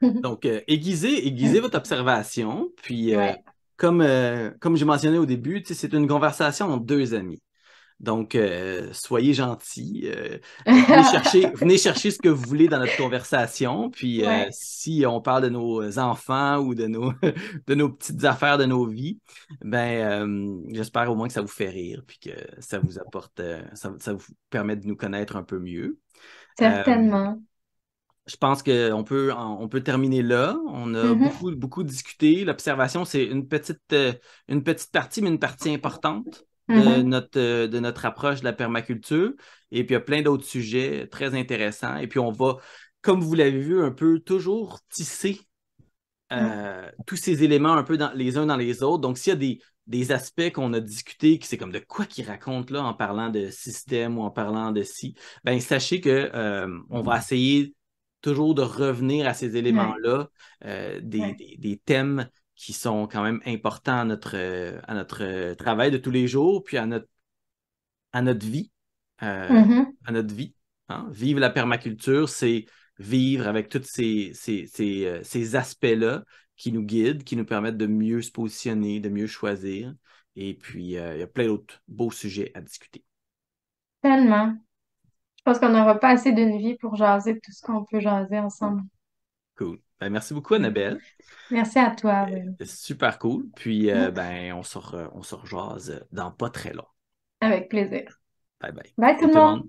Donc, aiguisez votre observation. Puis, Ouais. comme j'ai mentionné au début, tu sais, c'est une conversation entre deux amis. Donc, soyez gentils. Venez chercher ce que vous voulez dans notre conversation. Puis, Ouais, si on parle de nos enfants ou de de nos petites affaires de nos vies, ben, j'espère au moins que ça vous fait rire, puis que ça vous apporte, ça vous permet de nous connaître un peu mieux. Euh, certainement. je pense on peut terminer là. On a Mhm, beaucoup discuté. L'observation, c'est une petite partie, mais une partie importante mhm, de notre approche de la permaculture. Et puis, il y a plein d'autres sujets très intéressants. Et puis, on va, comme vous l'avez vu, un peu toujours tisser mhm. tous ces éléments un peu les uns dans les autres. Donc, s'il y a des aspects qu'on a discutés, que c'est comme de quoi qu'ils racontent là en parlant de système ou en parlant de ci, ben sachez que on va essayer toujours de revenir à ces Ouais, éléments-là, ouais. des thèmes qui sont quand même importants à notre travail de tous les jours, puis à notre vie, euh, Mhm. à notre vie, hein. Vivre la permaculture, c'est vivre avec tous ces aspects-là qui nous guident, qui nous permettent de mieux se positionner, de mieux choisir. Et puis, il y a plein d'autres beaux sujets à discuter. Tellement. Je pense qu'on n'aura pas assez d'une vie pour jaser de tout ce qu'on peut jaser ensemble. Cool. Ben, merci beaucoup, Annabelle. Merci à toi, Will. C'est super cool. Puis, Mm. ben, on se rejase dans pas très long. Avec plaisir. Bye bye. Bye tout Salut le tout le monde! monde.